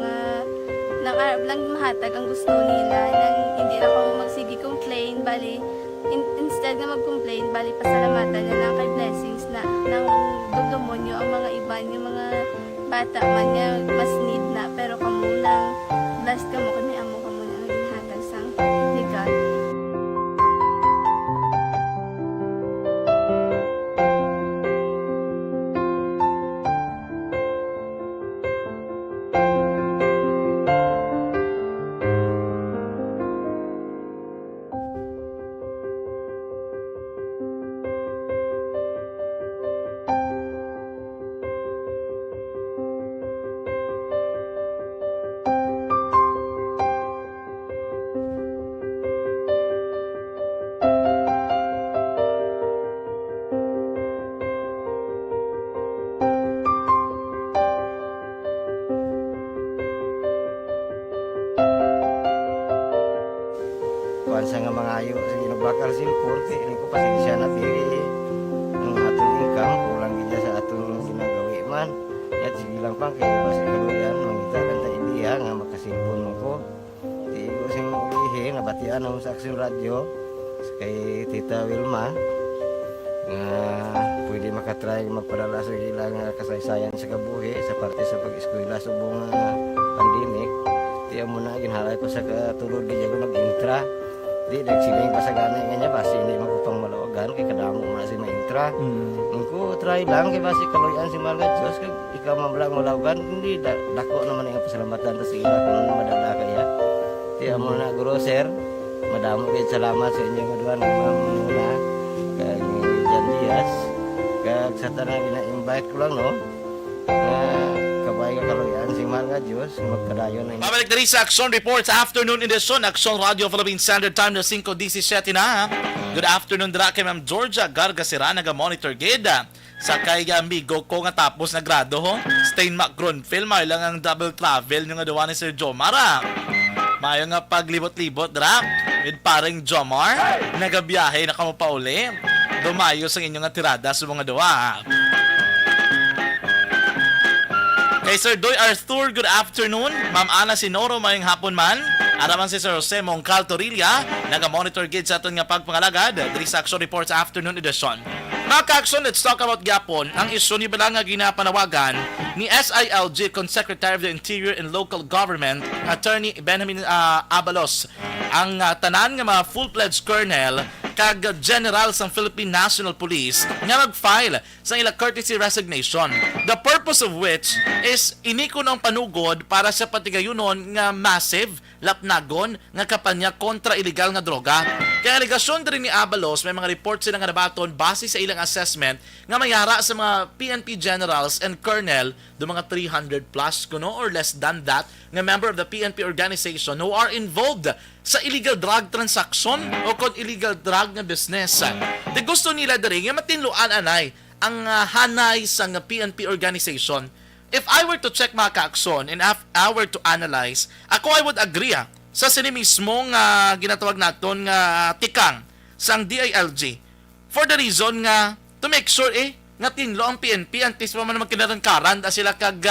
lang mahatag ang gusto nila nang hindi na ako magsigi complain bali instead nga mag-complain bali pasalamatan na lang kay blessings na nang dudumonyo ang mga iba yung mga bata man nga mas need na pero kamo lang blessed kamo kami amo kamo na naghatag sang ni God. Sa nga mga ayo sa ginabakal silpon kay ini ko pasensya na diri ang atong income kulang gid sa atong ginagawi man at sige lang pang kay basi kaluyan mangita kan ta ideya nga makasilpon mo ko di ko sing ihi nga batian ang sa Action Radio kay Tita Wilma nga pwede makatry magpadala sa ilang kasaysayan sa kabuhi sa parte sa pag-eskwela subong pandemic di mo na ginhalay ko sa katulog gid ko nag-intra. Di nagsiling pa sa gana nga niya basi hindi magupang malawagan kay kadamo mo na si maintra. Ko try lang kay basi kaloyan si Marga Diyos kay ikaw mablang malawagan hindi dako naman ang pasalamatan ta sa ila kung madala kaya. Di amo na guro sir. Madamo kay salamat sa inyo nga duha Ma'am Muna kag Jan Diaz kag sa tanan ina-invite ko lang no. Kabay ka kaloyan si Marga Diyos magkadayon na. Babalik na rin sa Action Reports Afternoon Edition, Action Radio Philippine Standard Time na 5:17 na. Good afternoon dira kay Ma'am Georgia Gargasira naga-monitor gid sa kay amigo ko nga tapos na grado ho. Stain Macronfil may lang ang double travel nga duwa ni Sir Jomar. Mayo nga paglibot-libot dira with paring Jomar nagabiyahe na kamo pa uli. Dumayo sa inyong nga tirada sa mga duwa. Kay Sir Doy Arthur, good afternoon. Ma'am Ana Sinoro, mayong hapon man. Araman si Sir Jose Mongcal Torilla, naga-monitor gid sa aton nga pagpangalagad, diri sa Action Reports Afternoon Edition. Mga ka-action, let's talk about gyapon ang isyu ni bala nga ginapanawagan ni SILG Secretary of the Interior and Local Government, Attorney Benjamin Abalos. Ang tanan nga mga full-fledged colonel kag general sang Philippine National Police nga mag-file sa ila courtesy resignation. The purpose of which is iniko ng panugod para sa patigayunon nga massive lapnagon nga kampanya kontra illegal nga droga. Kaya aligasyon din ni Abalos, may mga reports sila nga nabaton base sa ilang assessment nga mayara sa mga PNP generals and colonel do mga 300 plus kuno or less than that nga member of the PNP organization who are involved sa illegal drug transaction o kon illegal drug nga business. Di gusto nila diri nga matinluan anay ang hanay sa nga PNP organization. If I were to check mga ka-aksyon and if I were to analyze, ako I would agree sa sini mismong ginatawag naton nga tikang sang DILG for the reason nga to make sure nga tinlo ang PNP antes pa man magkinarangkaran da sila kag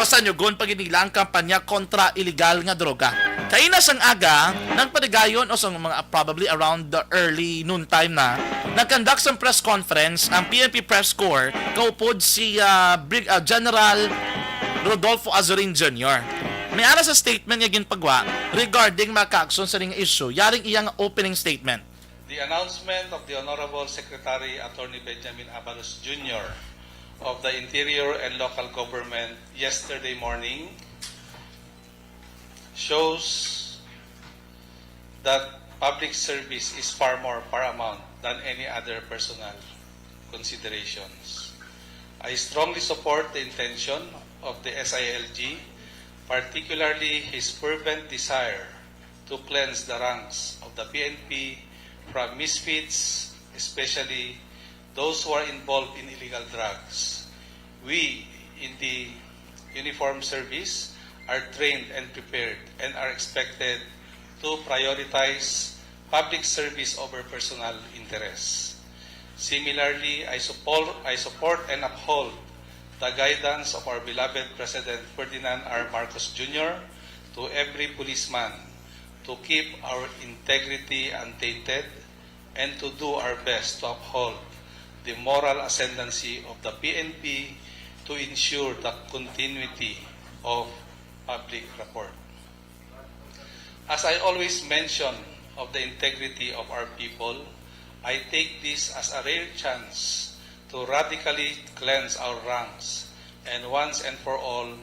pasanyugon pag inila ang kampanya kontra illegal nga droga. Kaina sang aga, nagpadigayon o sang mga probably around the early noon time na, nagkandak sa press conference ang PNP Press Corps kaupod si General Rodolfo Azurin Jr. May ara sa statement niya ginpagwa regarding mga ka-aksyon sa ring issue, yaring iyang opening statement. The announcement of the Honorable Secretary Attorney Benjamin Abalos Jr. of the Interior and Local Government yesterday morning shows that public service is far more paramount than any other personal considerations. I strongly support the intention of the SILG, particularly his fervent desire to cleanse the ranks of the PNP from misfits, especially those who are involved in illegal drugs. We in the uniformed service are trained and prepared and are expected to prioritize public service over personal interests. Similarly, I support and uphold the guidance of our beloved President Ferdinand R. Marcos Jr. to every policeman to keep our integrity untainted and to do our best to uphold the moral ascendancy of the PNP to ensure the continuity of public rapport. As I always mention of the integrity of our people, I take this as a rare chance to radically cleanse our ranks and once and for all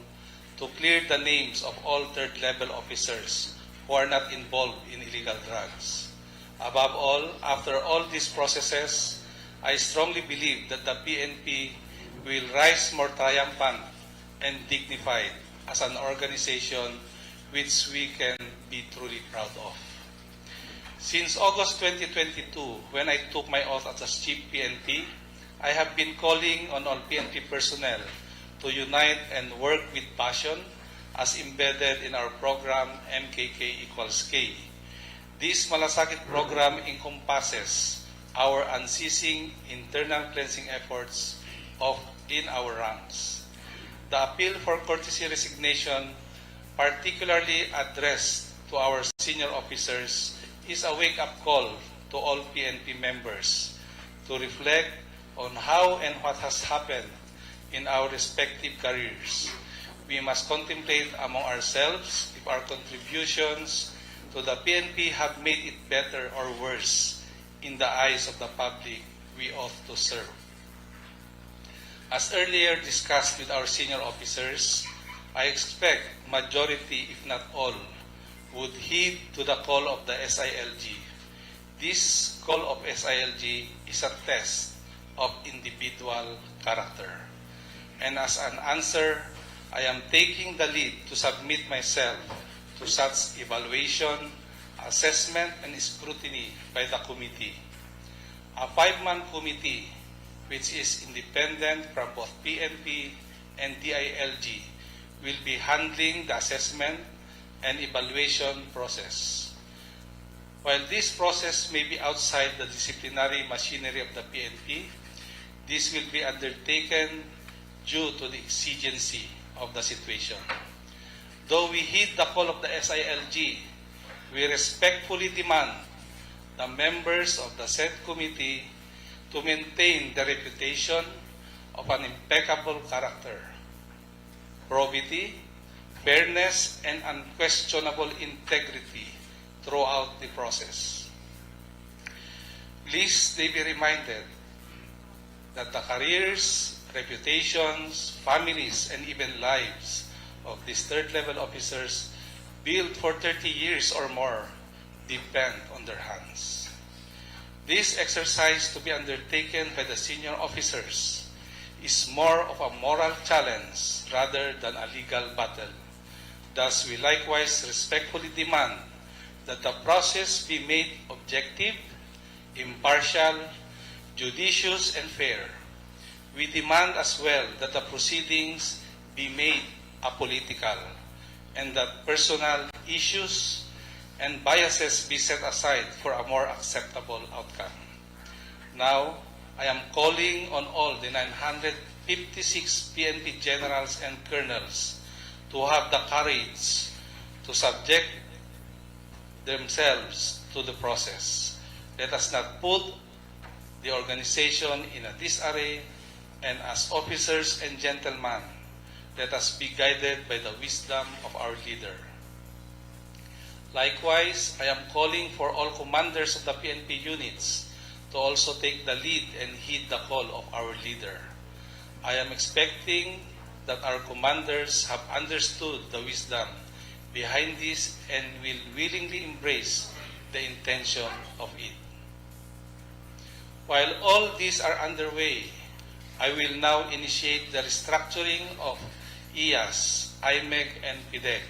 to clear the names of all third-level officers who are not involved in illegal drugs. Above all, after all these processes, I strongly believe that the PNP will rise more triumphant and dignified as an organization which we can be truly proud of. Since August 2022, when I took my oath as Chief PNP, I have been calling on all PNP personnel to unite and work with passion as embedded in our program MKK equals K. This malasakit program encompasses our unceasing internal cleansing efforts in our ranks. The appeal for courtesy resignation, particularly addressed to our senior officers, is a wake-up call to all PNP members to reflect on how and what has happened in our respective careers. We must contemplate among ourselves if our contributions to the PNP have made it better or worse in the eyes of the public we ought to serve. As earlier discussed with our senior officers, I expect majority, if not all, would heed to the call of the SILG. This call of SILG is a test of individual character. And as an answer, I am taking the lead to submit myself to such evaluation, assessment, and scrutiny by the committee. A 5-man committee which is independent from both PNP and DILG will be handling the assessment and evaluation process. While this process may be outside the disciplinary machinery of the PNP, this will be undertaken due to the exigency of the situation. Though we heed the call of the SILG, we respectfully demand the members of the said committee to maintain the reputation of an impeccable character, probity, fairness, and unquestionable integrity throughout the process. Please they be reminded that the careers, reputations, families, and even lives of these third-level officers built for 30 years or more depend on their hands. This exercise to be undertaken by the senior officers is more of a moral challenge rather than a legal battle. Thus, we likewise respectfully demand that the process be made objective, impartial, judicious, and fair. We demand as well that the proceedings be made apolitical and that personal issues and biases be set aside for a more acceptable outcome. Now, I am calling on all the 956 PNP generals and colonels to have the courage to subject themselves to the process. Let us not put the organization in a disarray, and as officers and gentlemen, let us be guided by the wisdom of our leader. Likewise, I am calling for all commanders of the PNP units to also take the lead and heed the call of our leader. I am expecting that our commanders have understood the wisdom behind this and will willingly embrace the intention of it. While all these are underway, I will now initiate the restructuring of IAS, IMEC, and PIDEC.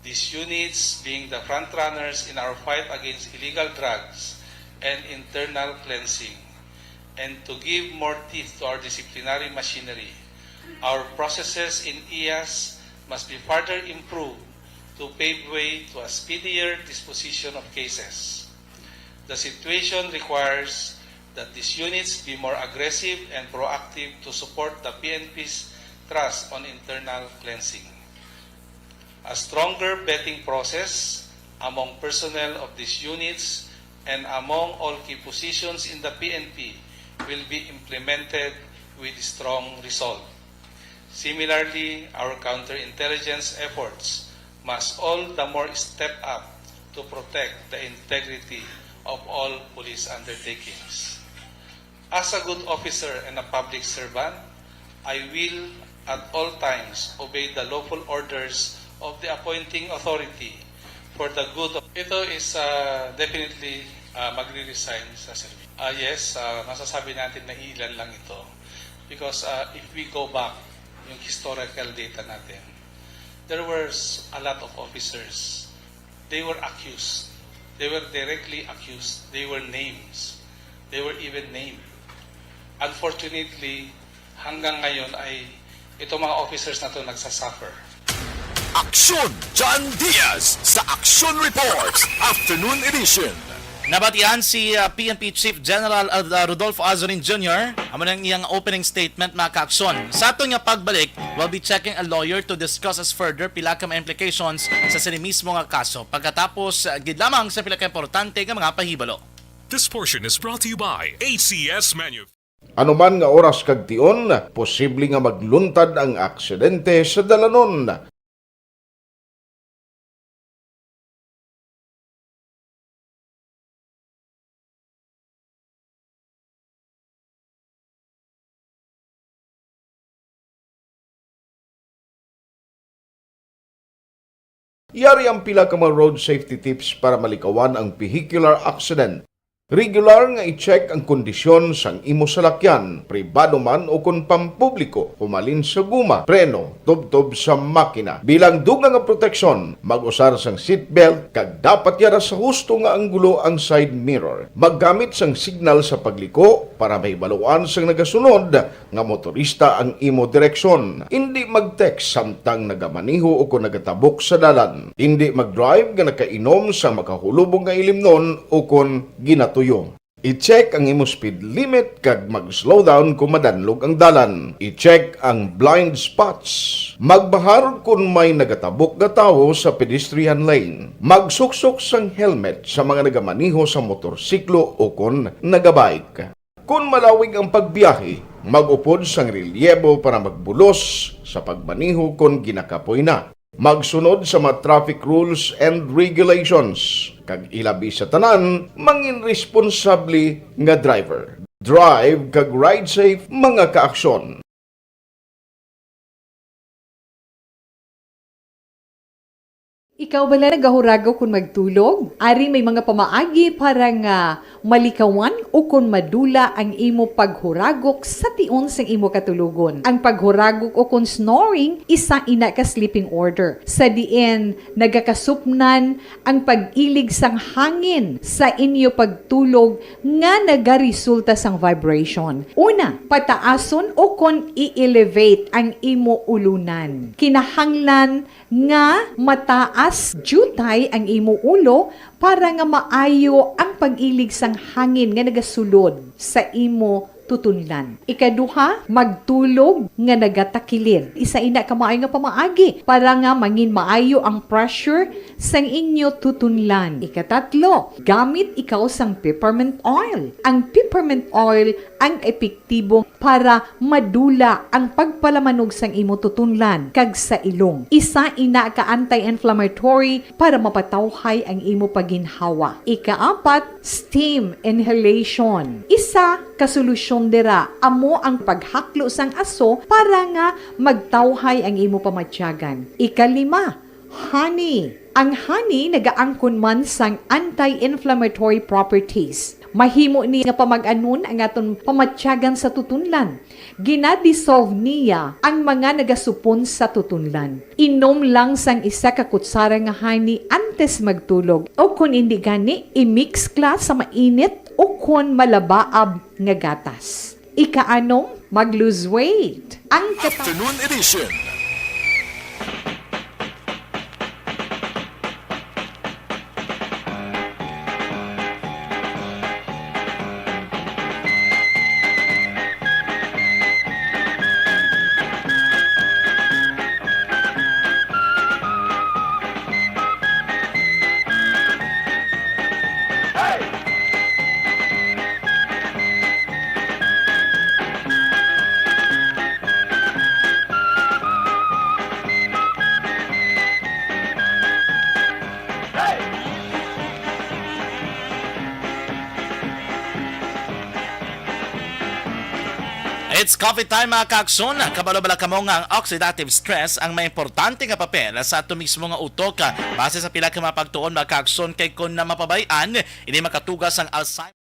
These units being the frontrunners in our fight against illegal drugs and internal cleansing. And to give more teeth to our disciplinary machinery, our processes in IAS must be further improved to pave way to a speedier disposition of cases. The situation requires that these units be more aggressive and proactive to support the PNP's thrust on internal cleansing. A stronger vetting process among personnel of these units and among all key positions in the PNP will be implemented with strong resolve. Similarly, our counterintelligence efforts must all the more step up to protect the integrity of all police undertakings. As a good officer and a public servant, I will at all times obey the lawful orders of the appointing authority for the good of... Ito is definitely magre-resign sa service. Yes, masasabi natin na ilan lang ito. Because if we go back, yung historical data natin, there were a lot of officers. They were accused. They were directly accused. They were names. They were even named. Unfortunately, hanggang ngayon ay itong mga officers na ito nagsasuffer. Aksyon John Diaz sa Action Reports Afternoon Edition. Nabatian si PNP Chief General Rodolfo Azorin Jr. Amo nang iyang opening statement mga kaaksyon. Sa ato nga pagbalik, we'll be checking a lawyer to discuss as further pila ka mga implications sa sini mismo nga kaso. Pagkatapos, gid lamang sa pila ka importante nga mga pahibalo. This portion is brought to you by ACS Manufacturing. Anuman nga oras kag tion, posible nga magluntad ang aksidente sa dalanon. Yari ang pila ka mga road safety tips para malikawan ang vehicular accident. Regular nga i-check ang kondisyon sang imo salakyan, pribado man o kun pampubliko, humalin sa guma, preno, tubtob sa makina. Bilang dugang nga proteksyon, mag-usar sang seatbelt, kag dapat yara sa husto nga anggulo ang side mirror. Maggamit sang signal sa pagliko para may baluan sang nagasunod nga motorista ang imo direksyon. Hindi mag-text samtang nagamaniho o kung nagatabok sa dalan. Hindi mag-drive nga nakainom sa makahulubong nga ilimnon o kung ginatuyo. I-check ang imo speed limit kag mag-slow down kung madanlog ang dalan. I-check ang blind spots. Magbahar kung may nagatabok nga tawo sa pedestrian lane. Magsuksok sang helmet sa mga nagamaniho sa motorsiklo o kung nagabike. Kung malawig ang pagbiyahe, mag-upod sang relyebo para magbulos sa pagmaniho kung ginakapoy na. Magsunod sa mga traffic rules and regulations. Kag ilabi sa tanan, mangin responsable nga driver. Drive kag ride safe mga kaaksyon. Ikaw bala nagahurago kung magtulog? Ari may mga pamaagi para nga malikawan o kung madula ang imo paghuragok sa tion sang imo katulugon. Ang paghuragok o kung snoring, isa ina ka sleeping order. Sa diin, nagakasupnan ang pag-ilig sang hangin sa inyo pagtulog nga nagaresulta sang vibration. Una, pataason o kung i-elevate ang imo ulunan. Kinahanglan nga mataas jutay ang imo ulo para nga maayo ang pag-ilig sang hangin nga nagasulod sa imo tutunlan. Ikaduha, magtulog nga nagatakilid. Isa ina ka maayo nga pamaagi para nga mangin maayo ang pressure sang inyo tutunlan. Ikatatlo, gamit ikaw sang peppermint oil. Ang peppermint oil ang epektibo para madula ang pagpalamanog sang imo tutunlan kag sa ilong. Isa ina ka anti-inflammatory para mapatawhay ang imo paginhawa. Ikaapat, steam inhalation. Isa ka solusyon dira amo ang paghaklo sang aso para nga magtawhay ang imo pamatyagan. Ikalima, honey. Ang honey nagaangkon man sang anti-inflammatory properties. Mahimo ni nga pamag-anon ang aton pamatyagan sa tutunlan. Ginadissolve niya ang mga nagasupon sa tutunlan. Inom lang sang isa ka kutsara nga honey antes magtulog. O kung hindi gani, i-mix kla sa mainit o kung malabaab nga gatas. Ika-anong, mag-lose weight. Ang Afternoon edition. It's coffee time mga kaakson. Kabalo-bala kamo nga ang oxidative stress ang may importante nga papel sa ato mismo nga utok. Base sa pila ka mapagtuon mga kaakson kay kung na mapabayan, ini makatugas ang Alzheimer.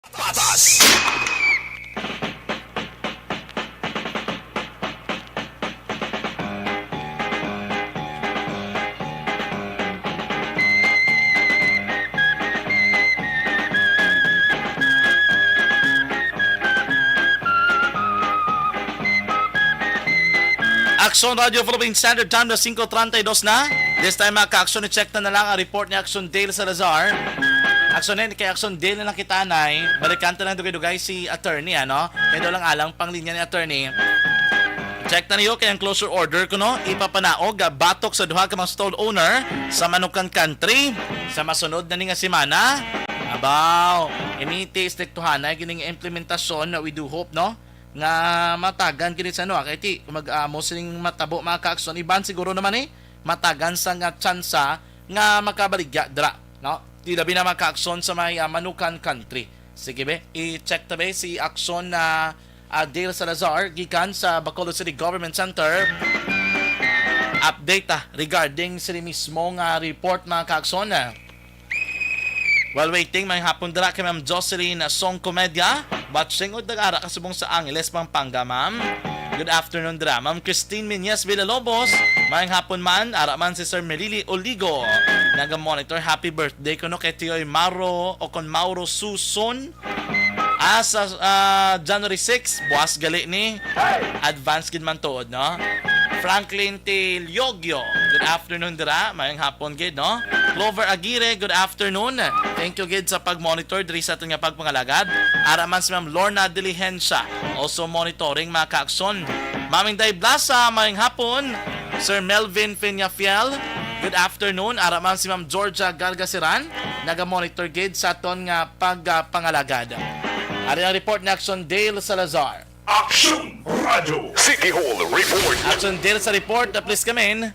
Patas! Action Radio Philippine Standard Time na 5:32 na. This time mga ka-action, i-check na lang ang report ni Action Dale Salazar. Action na kay Action Dale na nakitanay. Balikan ta lang dugay-dugay si attorney, ano? Kaya daw lang alang pang linya ni attorney. Check na niyo kay ang closure order ko, no? Ipapanaog batok sa duha ka mga stall owner sa Manukan Country sa masunod na ni nga semana. Abaw, imiti istektuhan na gining implementasyon na we do hope, no? Nga matagan kini sa ano, kay ti kung mag-amo sining matabo mga ka-action, iban siguro naman matagan sa nga tsansa nga makabaligya dra, no? Di labi na mga ka-action sa may Manukan Country. Sige be, i-check ta be si action na Dale Salazar gikan sa Bacolod City Government Center. Update regarding sa mismo nga report mga kaakson. While waiting, may hapon dira kay Ma'am Jocelyn Song Comedia. Batching o nag-ara kasubong sa Angeles, Pampanga, ma'am. Good afternoon dira. Ma'am Christine Minyas Villalobos. Mayang hapon man, ara man si Sir Melili Oligo. Naga-monitor, happy birthday ko no kay Tioy Maro o kon Mauro Suson. Sa January 6, buwas gali ni. Advance gid man tuod, no? Franklin T. Liogyo. Good afternoon dira. Mayang hapon gid, no? Clover Aguirre, good afternoon. Thank you gid sa pag-monitor diri sa aton nga pagpangalagad. Ara man si Ma'am Lorna Diligencia, also monitoring mga kaakson. Maming Day Blasa, mayang hapon. Sir Melvin Peñafiel, good afternoon. Ara man si Ma'am Georgia Gargasiran, naga-monitor gid sa aton nga pagpangalagad. Ari ang report ni Action Dale Salazar. Action Radio City Hall Report. Action Dale sa report, please come in.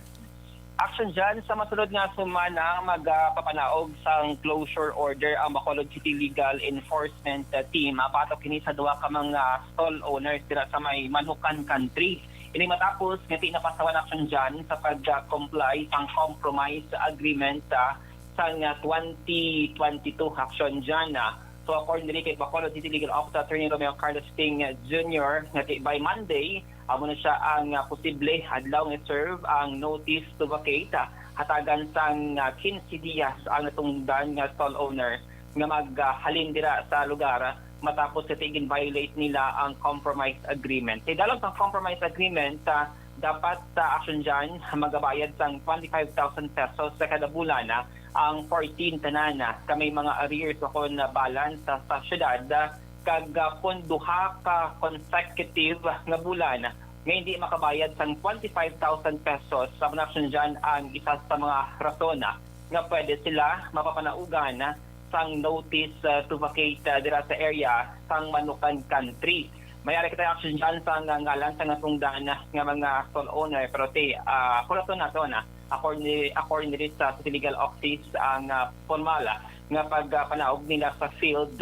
Action dyan sa masunod nga sumana magpapanaog sa closure order ang Bacolod City Legal Enforcement Team. Patok kini sa duwa ka mga stall owners dira sa may Manukan Country. Ini matapos ngiti napasawan action dyan sa pag-comply ang compromise agreement sa 2022 action dyan. So according kay Bacolod City Legal Officer Attorney Romeo Carlos Ting Jr. ngati by Monday, amo na siya ang posible adlaw nga serve ang notice to vacate hatagan sang 15 dias ang natungdan nga stall owner nga maghalin dira sa lugar matapos tigin violate nila ang compromise agreement. Dalog sa compromise agreement dapat sa action dyan magabayad sang 25,000 pesos sa kada bulan ang 14 tanana kamay mga arrears o kon balance sa syudad kag kung duha ka consecutive nga bulan nga hindi makabayad sang 25,000 pesos sa action dyan ang isa sa mga rason nga pwede sila mapapanaugan sang notice to vacate dira sa area sang Manukan Country. Mayari kita action dyan sa ngalan sa natungdan nga mga stall owner pero kulaton na to according sa City Legal Office ang formal nga pagpanaog nila sa field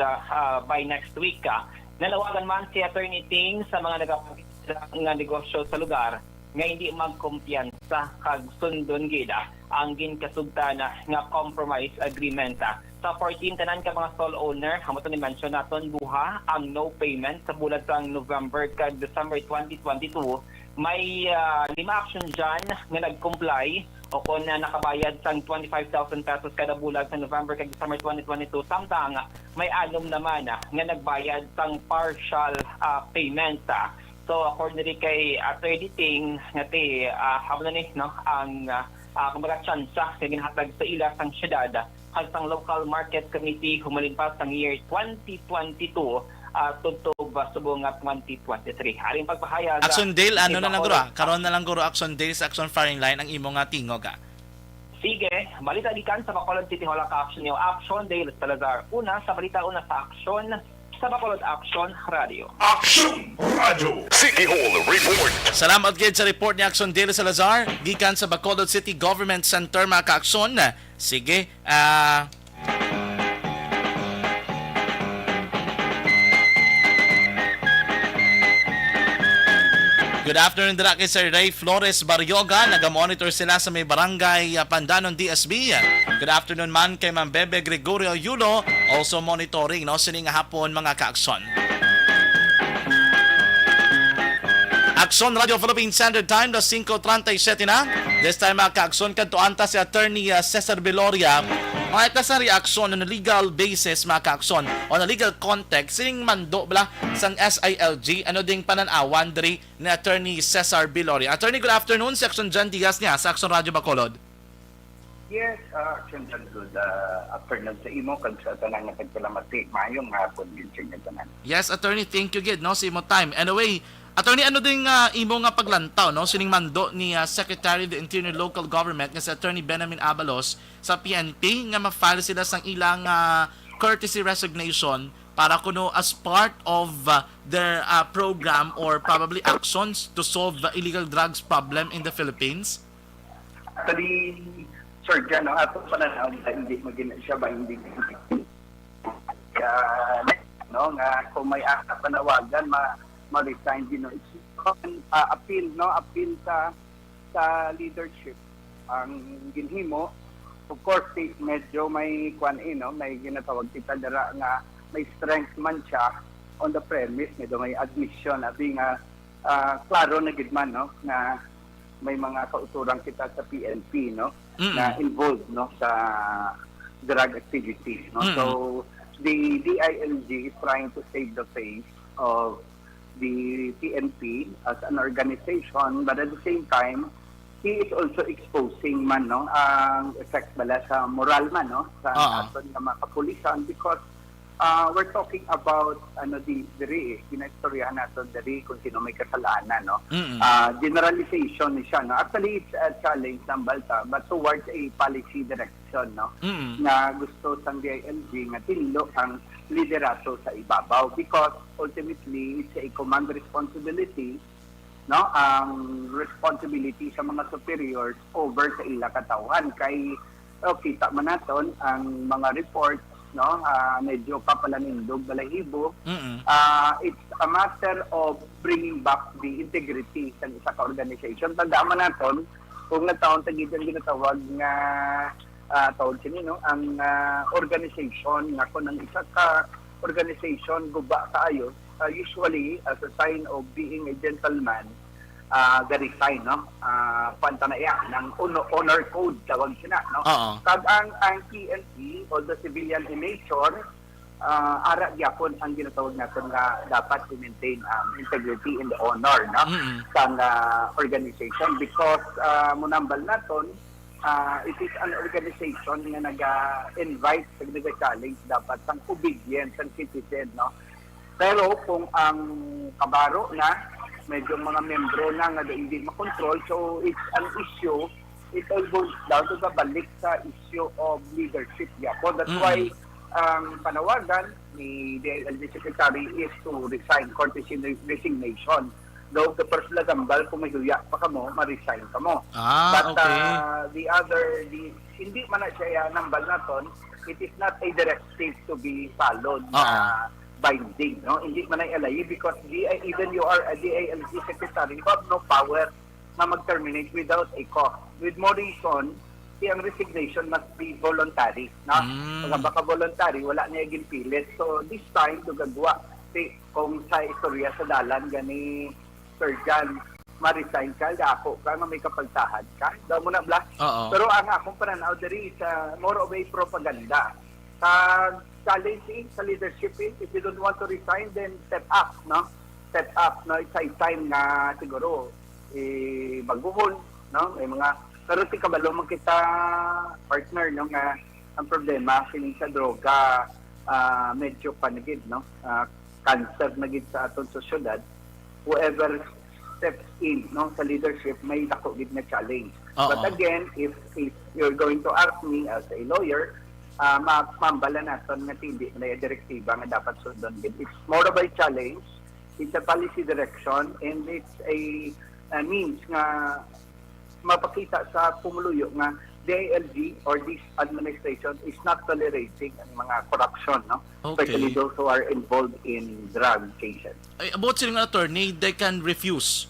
by next week. Nalawagan man si Attorney Ting sa mga nga negosyo sa lugar nga hindi magkumpiyansa kag sundon gida ang ginkasugtan nga compromise agreement. Sa 14 tanan ka mga stall owner, hamo to ni mention naton buha ang no payment sa bulan sang November kag December 2022. May 5 action dyan nga nag-comply o kung nakabayad sang 25,000 pesos kada bulan sa November kag December 2022. Samtang may 6 naman nga nagbayad sang partial payment. So according kay Attorney Ting ngati hamo na ni no ang kumbaga tsansa nga ginhatag sa ila sang syudad ang local market committee humalimpas sang year 2022 tugtog subong 2023. Aring pagpahayag Action Dale, ano na lang guro? Karon na lang guro Action Dale sa Action Firing Line ang imo nga tingog. Sige, balita gikan sa Bacolod City Hall ka Action yo. Action Dale Salazar. Una sa balita sa Action sa Bacolod Action Radio. Action Radio City Hall Report. Salamat gid sa report ni Action Dale Salazar gikan sa Bacolod City Government Center mga ka-aksyon. Sige, good afternoon dira kay Sir Ray Flores Baryoga. Naga-monitor sila sa may barangay Pandanon DSB. Good afternoon man kay Ma'am Bebe Gregorio Yulo. Also monitoring no sining hapon mga ka-aksyon. Action Radio Philippine Standard Time, the 5:37 na. This time mga ka-aksyon kadto anta si Attorney Cesar Beloria. Mga ita sa reaksyon on a legal basis mga ka-aksyon on a legal context sining mando bala sang SILG ano ding pananawan diri ni Attorney Cesar Beloria. Attorney, good afternoon. Section John Diaz niya sa Action Radio Bacolod. Yes, Action John, good afternoon sa imo kag sa tanan nga pagpalamati mayong hapon din sa inyo tanan. Yes, Attorney, thank you gid no sa imo time. Anyway, Attorney, ano ding imo nga paglantaw no sining mando ni Secretary of the Interior Local Government nga si Attorney Benjamin Abalos sa PNP nga ma-file sila sang ilang courtesy resignation para kuno as part of their program or probably actions to solve the illegal drugs problem in the Philippines? Actually, Sir Jan, ato pananaw hindi magina siya ba hindi no nga kung may panawagan ma-resign, it's appeal, appeal sa leadership ang ginhimo. Of course, medyo may may ginatawag kita dara nga may strength man siya on the premise, medyo may admission abi nga klaro na gid man na may mga kauturang kita sa PNP na involved sa drug activities So the DILG is trying to save the face of the PNP as an organization, but at the same time he is also exposing man ang effect bala sa moral man sa aton nga mga kapulisan, because we're talking about ginastoryahan natin diri kung sino may kasalanan generalization ni siya actually it's a challenge ng balta, but towards a policy direction na gusto sang DILG nga tinlo ang liderato sa ibabaw, because ultimately it's a command responsibility ang responsibility sa mga superiors over sa ila katawan. Kay kita man naton ang mga reports medyo papalanindog balahibo. It's a matter of bringing back the integrity sa isa ka organization. Tandaan man naton kung nagtaon tagid ang ginatawag nga tawag sinino ang organization nga kun ang isa ka organization guba kaayo, usually as a sign of being a gentleman, resign pantanaya ng honor code tawag sina Kag ang PNP, although civilian in nature, ara gyapon ang ginatawag natin nga dapat i-maintain integrity and the honor sa organization, because munambal naton it is an organization nga naga-invite sa nag-challenge dapat sang obedience ang citizen pero kung ang kabaro na medyo mga membro na nga hindi makontrol, so it's an issue, it all goes down to the balik sa issue of leadership that's why ang panawagan ni DILG Secretary is to resign, courtesy resignation. Though the first lagambal, kung may huya pa ka mo, ma-resign ka mo. But hindi man na siya nambal naton, it is not a directive to be followed na binding. Hindi man na ilay, because even you are a DILG secretary, you have no power na mag-terminate without a cause. With more reason, ang resignation must be voluntary. Pag baka voluntary, wala niya ginpilit. So this time, tugagwa, kung sa istorya sa dalan, gani Sir John, ma-resign ka, ako ka, may kapagtahan ka. Daw mo na, Blas. Pero ang akong pananaw diri is more of a propaganda. Challenging sa leadership, if you don't want to resign, then step up, Step up, It's a time na siguro, baguhon, May mga, pero ti kabalo man kita, partner, nga ang problema, sining sa droga, medyo panigid, cancer nagid sa aton sosyedad. Whoever steps in sa leadership, may nakugid na challenge. But again, if you're going to ask me as a lawyer, mambala natin nga hindi na direktiba nga dapat sundon. It's more of a challenge, it's a policy direction, and it's a means nga mapakita sa pumuluyo nga DILG or this administration is not tolerating ang mga corruption, especially those who are involved in drug cases. About silang attorney, they can refuse.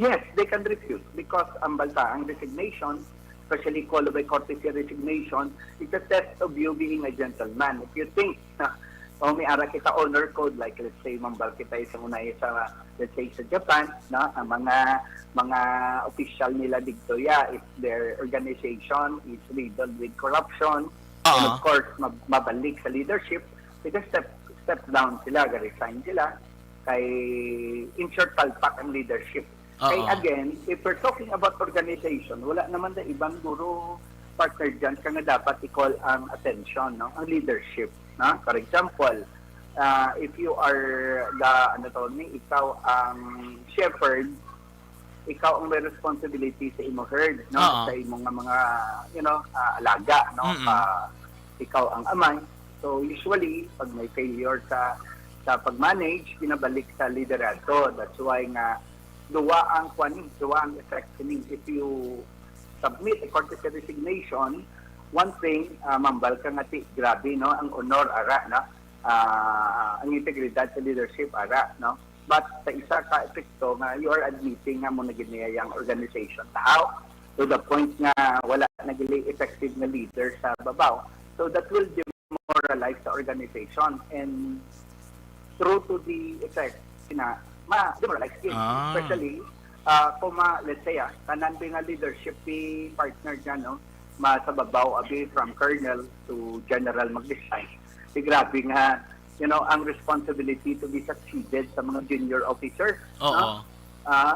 Yes, they can refuse, because ang resignation, especially called by courtesy resignation, it's a test of you being a gentleman. If you think na may ara kita honor code, like let's say mambal kita isang unay sa, let's say sa Japan, ang mga official nila dito, if their organization is riddled with corruption, and of course mabalik sa leadership, because step down sila, resign sila, kay in short palpak ang leadership. Kay again, if we're talking about organization, wala naman na ibang guro partner dyan ka nga dapat i-call ang attention, ang leadership. For example, if you are ikaw ang shepherd, ikaw ang may responsibility sa imo herd, sa imong mga alaga, ikaw ang amay. So usually pag may failure sa pag-manage, pinabalik sa liderato. That's why nga duwa ang effect. If you submit a courtesy resignation, one thing, mambal ka nga grabe, ang honor ara, ang integridad sa leadership ara, no? But sa isa ka epekto nga you are admitting nga mo na giniyayang organization tao to the point nga wala nagili effective na leader sa babaw. So that will demoralize the organization and true to the effect na ma-demoralize it. Especially kung let's say tanan nga leadership ni partner dyan, no? Sa babaw abi from colonel to general mag-design. Grabe nga, ang responsibility to be succeeded sa mga junior officers. No?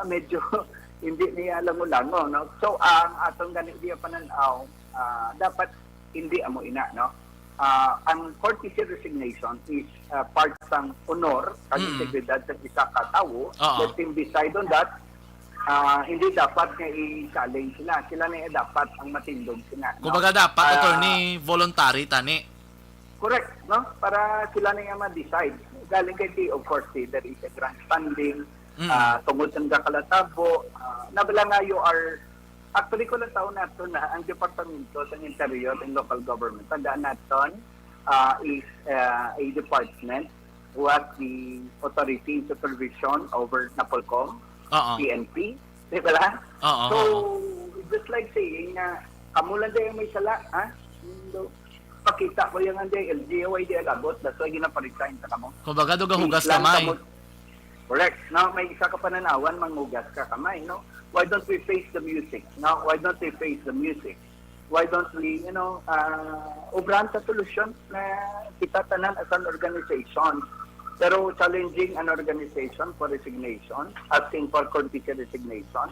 Medyo hindi niya alam mo lang, no? So, ang atong ganit diya pananaw, dapat hindi amo ina, no? Ang courtesy resignation is part ng honor, kag integridad sa isa ka tawo. Let him decide on that. Hindi dapat nga i-challenge sila. Sila na dapat ang matindog sila. Kumbaga dapat, attorney, voluntary, tani. Correct, no? Para sila na nga ma-decide. Galing kay of course, there is a grant funding, tungod ng kalatabo. Nabala nga you are, actually ko lang taon nato na ang Departamento ng Interior and Local Government, tandaan natin, is a department who has the authority supervision over NAPOLCOM, PNP, di ba lang? So, just like saying na, kamulan din may sala, pakita ko yung LGOY di alabot, that's why ginaparitsahin sa kamo. Kumbaga, hugas kamay. Correct. Now, may isa ka pananawan, manghugas ka kamay, no? Why don't we face the music? No? Why don't we face the music? Why don't we, ubran sa solusyon na kita tanan as an organization. Pero challenging an organization for resignation, asking for courtesy resignation,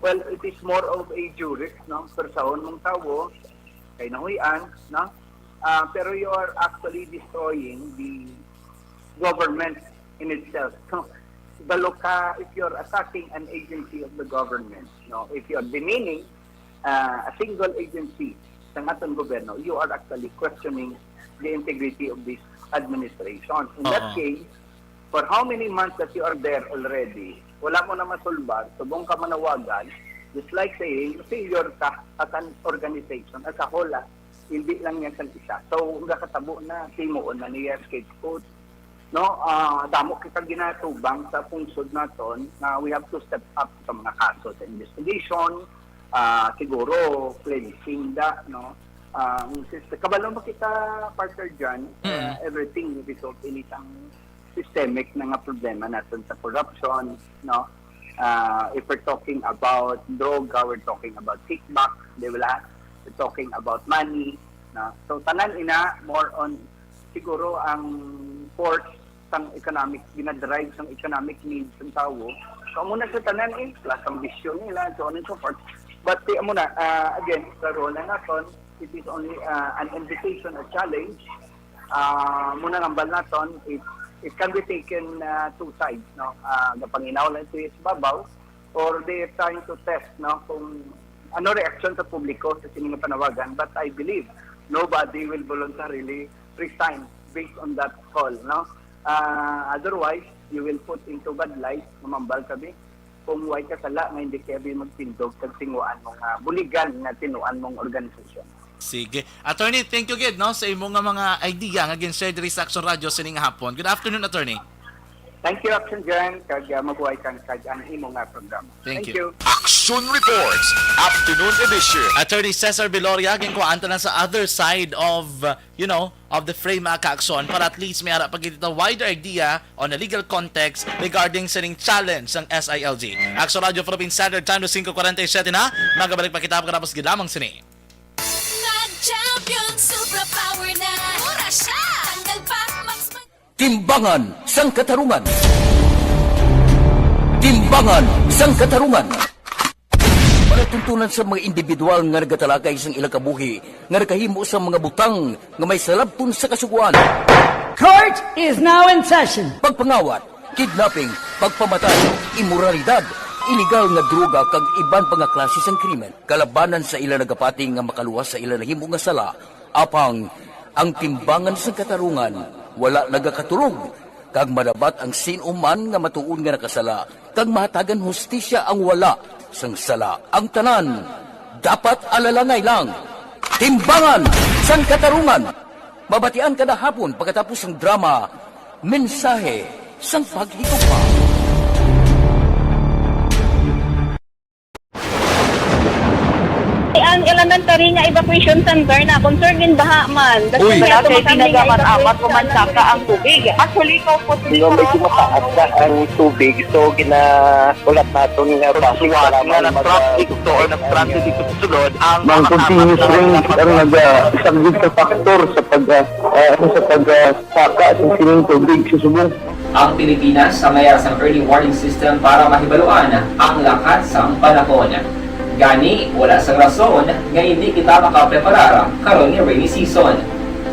well, it is more of a jurist, no? Persahon mong tawo, kay nahuyan, no? Pero you are actually destroying the government in itself. So, if you're attacking an agency of the government, no, if you're demeaning a single agency sa atong gobyerno, you are actually questioning the integrity of this administration. In that case, for how many months that you are there already, wala mo na masulbar, subong ka manawagan, just like saying, failure ka as an organization, as a whole, hindi lang yan sa isa. So, nakatabo na, timuon na niya scapegoat. No, damo kita ginatubang sa pungsod naton na we have to step up sa mga kaso sa investigation, siguro cleansing da, no? Kabalo mo kita, partner dyan, everything result in isang systemic na nga problema natin sa corruption, no? If we're talking about droga, we're talking about kickback, di ba? We're talking about money. No? So, tanan ina, more on siguro ang force sang economic, ginadrive sang economic needs ng tao. So, muna sa tanan plus ang vision nila, so on and so forth. But, muna, again, sa role na natin, it is only an invitation, a challenge. Muna nambal natin, it can be taken two sides, no? Napanginaw lang ito is babaw, or they are trying to test, no? Kung ano reaction sa publiko sa sining panawagan, but I believe nobody will voluntarily resign based on that call, no? Otherwise, you will put into bad light, mamambal kami, kung way kasala nga hindi kayo magtindog sa tinguan mong buligan na tinuan mong organisasyon. Sige. Attorney, thank you gid, no, sa imong mga idea nga gin-share diri sa Action Radio sining hapon. Good afternoon, Attorney. Thank you, Action Jan, kag mabuhay kang ang imong program. Thank you. Action Reports, Afternoon Edition. Attorney Cesar Viloria, ginkuanta na sa other side of, of the frame ka-aksyon para at least may harap pagkita wider idea on the legal context regarding sa challenge ng SILG. Action Radio Philippine Standard Time, 5:47 na. Magabalik pa kita pagkatapos gilamang sini. Champion Super Power na. Mura siya. Tanggal pa. Timbangan sang katarungan. Timbangan sang katarungan. Panatuntunan sa mga individual nga nagatalakay sang ilang kabuhi nga nakahimo sa mga butang nga may salabton sa kasuguan. Court is now in session. Pagpangawat, kidnapping, pagpamatay, imoralidad, illegal nga droga kag iban pa nga klase sang krimen. Kalabanan sa ilang nagapati nga makaluwas sa ilang nahimo nga sala, apang ang timbangan sang katarungan wala nagakatulog, kag madabat ang sinuman nga matuon nga nakasala, kag mahatagan hustisya ang wala sang sala. Ang tanan, dapat alalangay lang. Timbangan sang katarungan. Mabatian kada hapon pagkatapos ng drama, Mensahe sang Paghigugma. Ang elementary nga evacuation center na concern din baha man. Uy. Kaya pinagaman-amat kumansaka ang tubig. Actually, ko po Medyo mataas na ang tubig, so ginaulat natin nga Pagsuwag nga ng traffic to or nag-traffic dito sa sulod ang Mang continuous rain ang nag-isang sa factor sa pagsaka at sining tubig sa subong. Ang Pilipinas sa mayroon sa early warning system para mahibaluan ang lakat sa panahon. Gani, wala sa rason nga hindi kita makapreparar karon ni rainy season.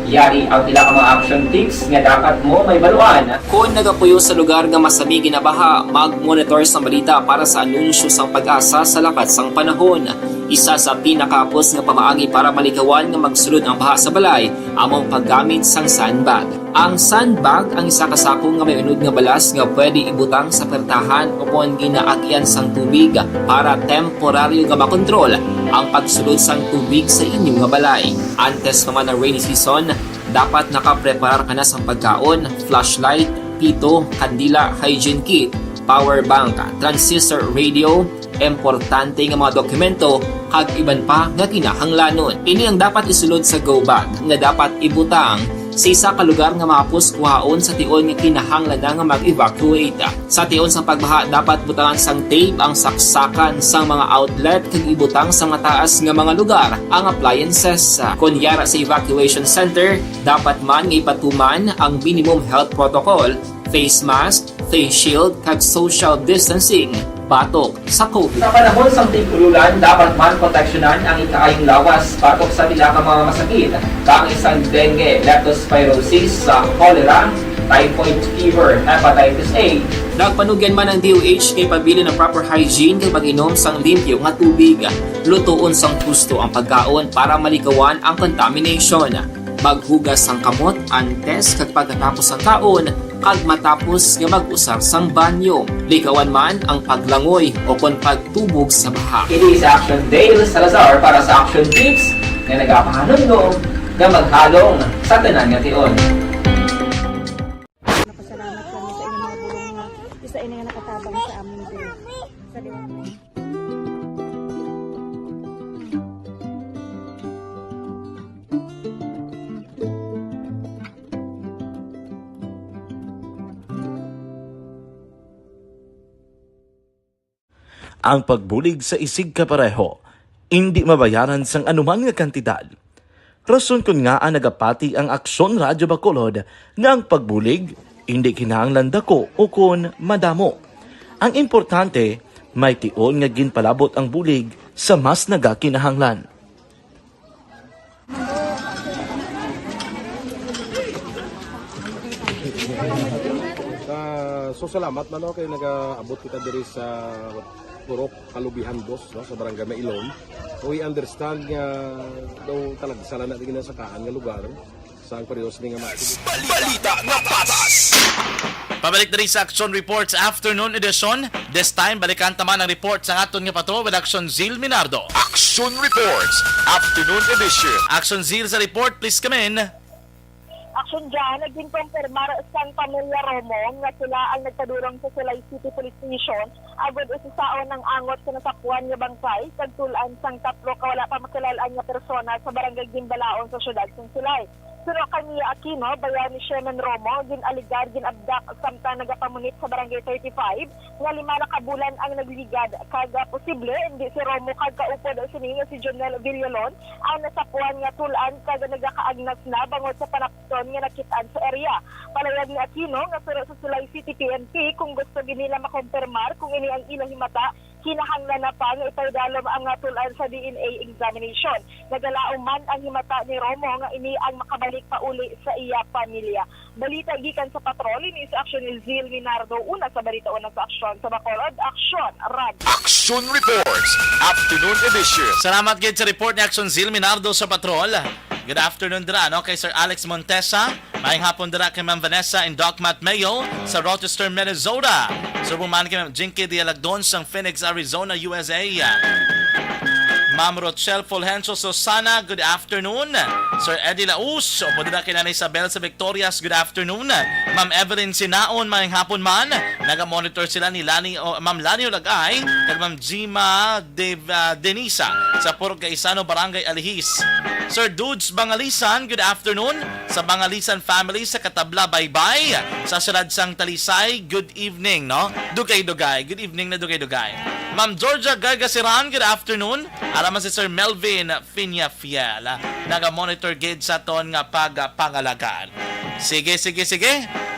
Yari ang pila ka mga action tips nga dapat mo may baluan. Kung nagapuyo sa lugar nga masabi ginabaha, mag-monitor sa balita para sa anunsyo sang pag-asa sa lakat sang panahon. Isa sa pinakapos nga pamaagi para malikawan nga magsulod ang baha sa balay, among paggamit sang sandbag. Ang sandbag ang isa ka sakong nga may unod nga balas nga pwede ibutang sa pertahan o kung ginaagyan sang tubig para temporaryo nga makontrol ang pagsulod sang tubig sa inyong nga balay. Antes naman ng rainy season, dapat nakapreparar ka na sa pagkaon, flashlight, pito, kandila, hygiene kit, power bank, transistor radio, importante nga mga dokumento kag iban pa nga kinahanglanon. Ini ang dapat isulod sa go bag nga dapat ibutang sa isa ka lugar nga mapus kuhaon sa tion nga kinahanglan na nga mag-evacuate. Sa tion sa pagbaha dapat butangan sang tape ang saksakan sang mga outlet kag ibutang sa mataas nga mga lugar ang appliances. Kunyara sa evacuation center, dapat man nga ipatuman ang minimum health protocol, face mask, face shield kag social distancing. Batok sa COVID. Sa panahon sa tig-ululan, dapat man proteksyonan ang ikaayong lawas batok sa pila ka mga masakit. Kang isang dengue, leptospirosis, cholera, typhoid fever, hepatitis A. Nagpanugyan man ang DOH kay pabili ng proper hygiene kay pag-inom sang limpyo nga tubig. Lutuon sang gusto ang pagkaon para malikawan ang contamination. Maghugas sang kamot antes kag pagkatapos ang kaon kag matapos nga mag-usar sang banyo. Likawan man ang paglangoy o kon pagtubog sa baha. It is Action Dale Salazar para sa Action Tips nga nagapahanong nga maghalong sa tanan nga tion. Napasalamat kami sa inyong mga bulong nga isa ini nga nakatabang sa amin din. Sa liwanag. Ang pagbulig sa isig kapareho, hindi mabayaran sang anuman nga kantidad. Rason kun nga ang nagapati ang Aksyon Radyo Bacolod nga ang pagbulig, hindi kinahanglan dako o kun madamo. Ang importante, may tion nga ginpalabot ang bulig sa mas nagakinahanglan. So salamat man kay nagaabot kita diri sa Purok Kalubihan Boss no sa Barangay Mailon. So we understand nga daw talagsala na din sa kaan nga lugar sa ang perios ni nga Balita nga patas. Pabalik na rin sa Action Reports Afternoon Edition. This time, balikan taman ang report sa aton nga pato with Action Zil Minardo. Action Reports Afternoon Edition. Action Zil sa report, please come in. Action dyan, naging kumpirmar sang pamilya Romo nga sila ang nagpadurong sa Silay City Police Station agad usisaon ng angot sa nasapuan nga bangkay kagtulan sang tatlo kawala pa makilalaan nga persona sa barangay Gimbalaon sa syudad sang Silay. Pero kaniya Aquino, bayan ni Sherman Romo, ginaligar, ginabdak, samtang nagapamunit sa barangay 35, nga 5 na kabulan ang nagligad. Kaga posible, hindi si Romo kagkaupod ang sininga si Jonel Villalon, ang nasapuan nga tulaan, kaga nagakaagnas na, bangod sa panapton nga nakitaan sa area. Palayag ni Aquino, nga pero sa Silay City PNP, kung gusto ginila makompirmar, kung ini ang ilang himata, kinahanglan na pa nga ipaydalom ang nga tulaan sa DNA examination. Nagalaong man ang himata ni Romo nga ini ang makabalik pauli sa iya pamilya. Balita gikan sa patrol ni sa Action ni Zil Minardo, una sa balita una sa Aksyon sa Bacolod, Aksyon Radyo. Action Reports Afternoon Edition. Salamat gid sa report ni Action Zil Minardo sa patrol. Good afternoon dira no kay Sir Alex Montesa. Maayong hapon dira kay Ma'am Vanessa in Docmat Mayo sa Rochester, Minnesota. Subuman kay Ma'am Jinky Dialagdon sa Phoenix, Arizona, USA. Ma'am Rochelle Fulgencio Susana, good afternoon. Sir Eddie Laus, o pwede na kina Isabel sa Victorias, good afternoon. Ma'am Evelyn Sinaon, mayang hapon man. Naga-monitor sila ni Ma'am Lani Olagay, kag Ma'am Gima Denisa sa Purok Gaisano, Barangay Alihis. Sir Dudes Bangalisan, good afternoon. Sa Bangalisan family sa Katabla, bye-bye. Sa Saradsang Talisay, good evening, no? Dugay-dugay, good evening na Dugay-dugay. Ma'am Georgia Gargasiran, good afternoon. Alaman si Sir Melvin Finya-Fiel. Naga-monitor gid sa ton nga pagpangalagaan. Sige.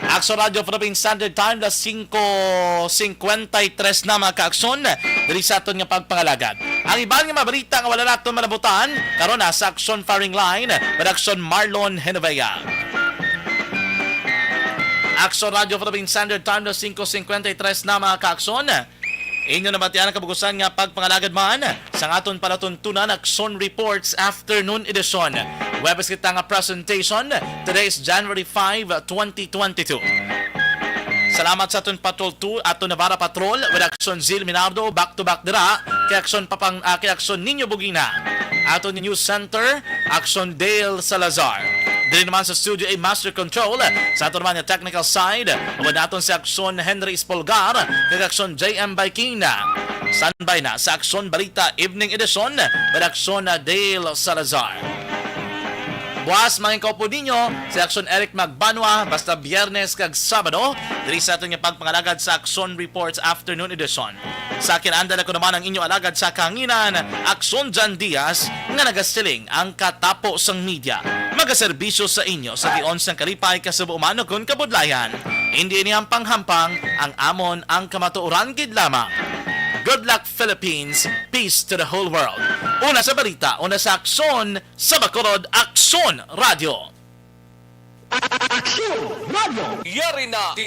Akso Radio Philippine Standard Time, las 5:53 na mga kaakson. Diri sa aton nga pagpangalagad. Ang ibang nga mabalita nga wala naton malabutan, karon na sa Action Firing Line, Production Marlon Henovea. Action Radio Philippine Standard Time, las 5:53 na mga kaakson. Inyo na batian ang kabugusan nga pagpangalagad man sa aton palatuntunan Action Reports Afternoon Edition. Webes kita nga presentation. Today is January 5, 2022. Salamat sa aton Patrol 2, aton Navarra Patrol, with Action Zil Minardo, back-to-back dira, kay Action Ninyo Bugina. Aton News Center, Action Dale Salazar. Dili naman sa studio ay Master Control sa aton naman yung technical side. Uwan natin si Action Henry Espolgar kag Action JM Baikina. Standby na sa Action Balita Evening Edition with Action Dale Salazar. Buwas mga kaupo ninyo si Action Eric Magbanwa basta Biyernes kag Sabado diri sa aton nga pagpangalagad sa Action Reports Afternoon Edition. Sa akin andal ako naman ang inyo alagad sa kanginan Action Jan Diaz nga nagasiling ang katapo sang media. Magaserbisyo sa inyo sa gion sang kalipay kasubuman kon kabudlayan. Hindi niyang panghampang ang amon ang kamatuoran gid lamang. Good luck, Philippines. Peace to the whole world. Una sa balita, una sa Aksyon, sa Bacolod, Aksyon Radio. Aksyon Radio! Yari na!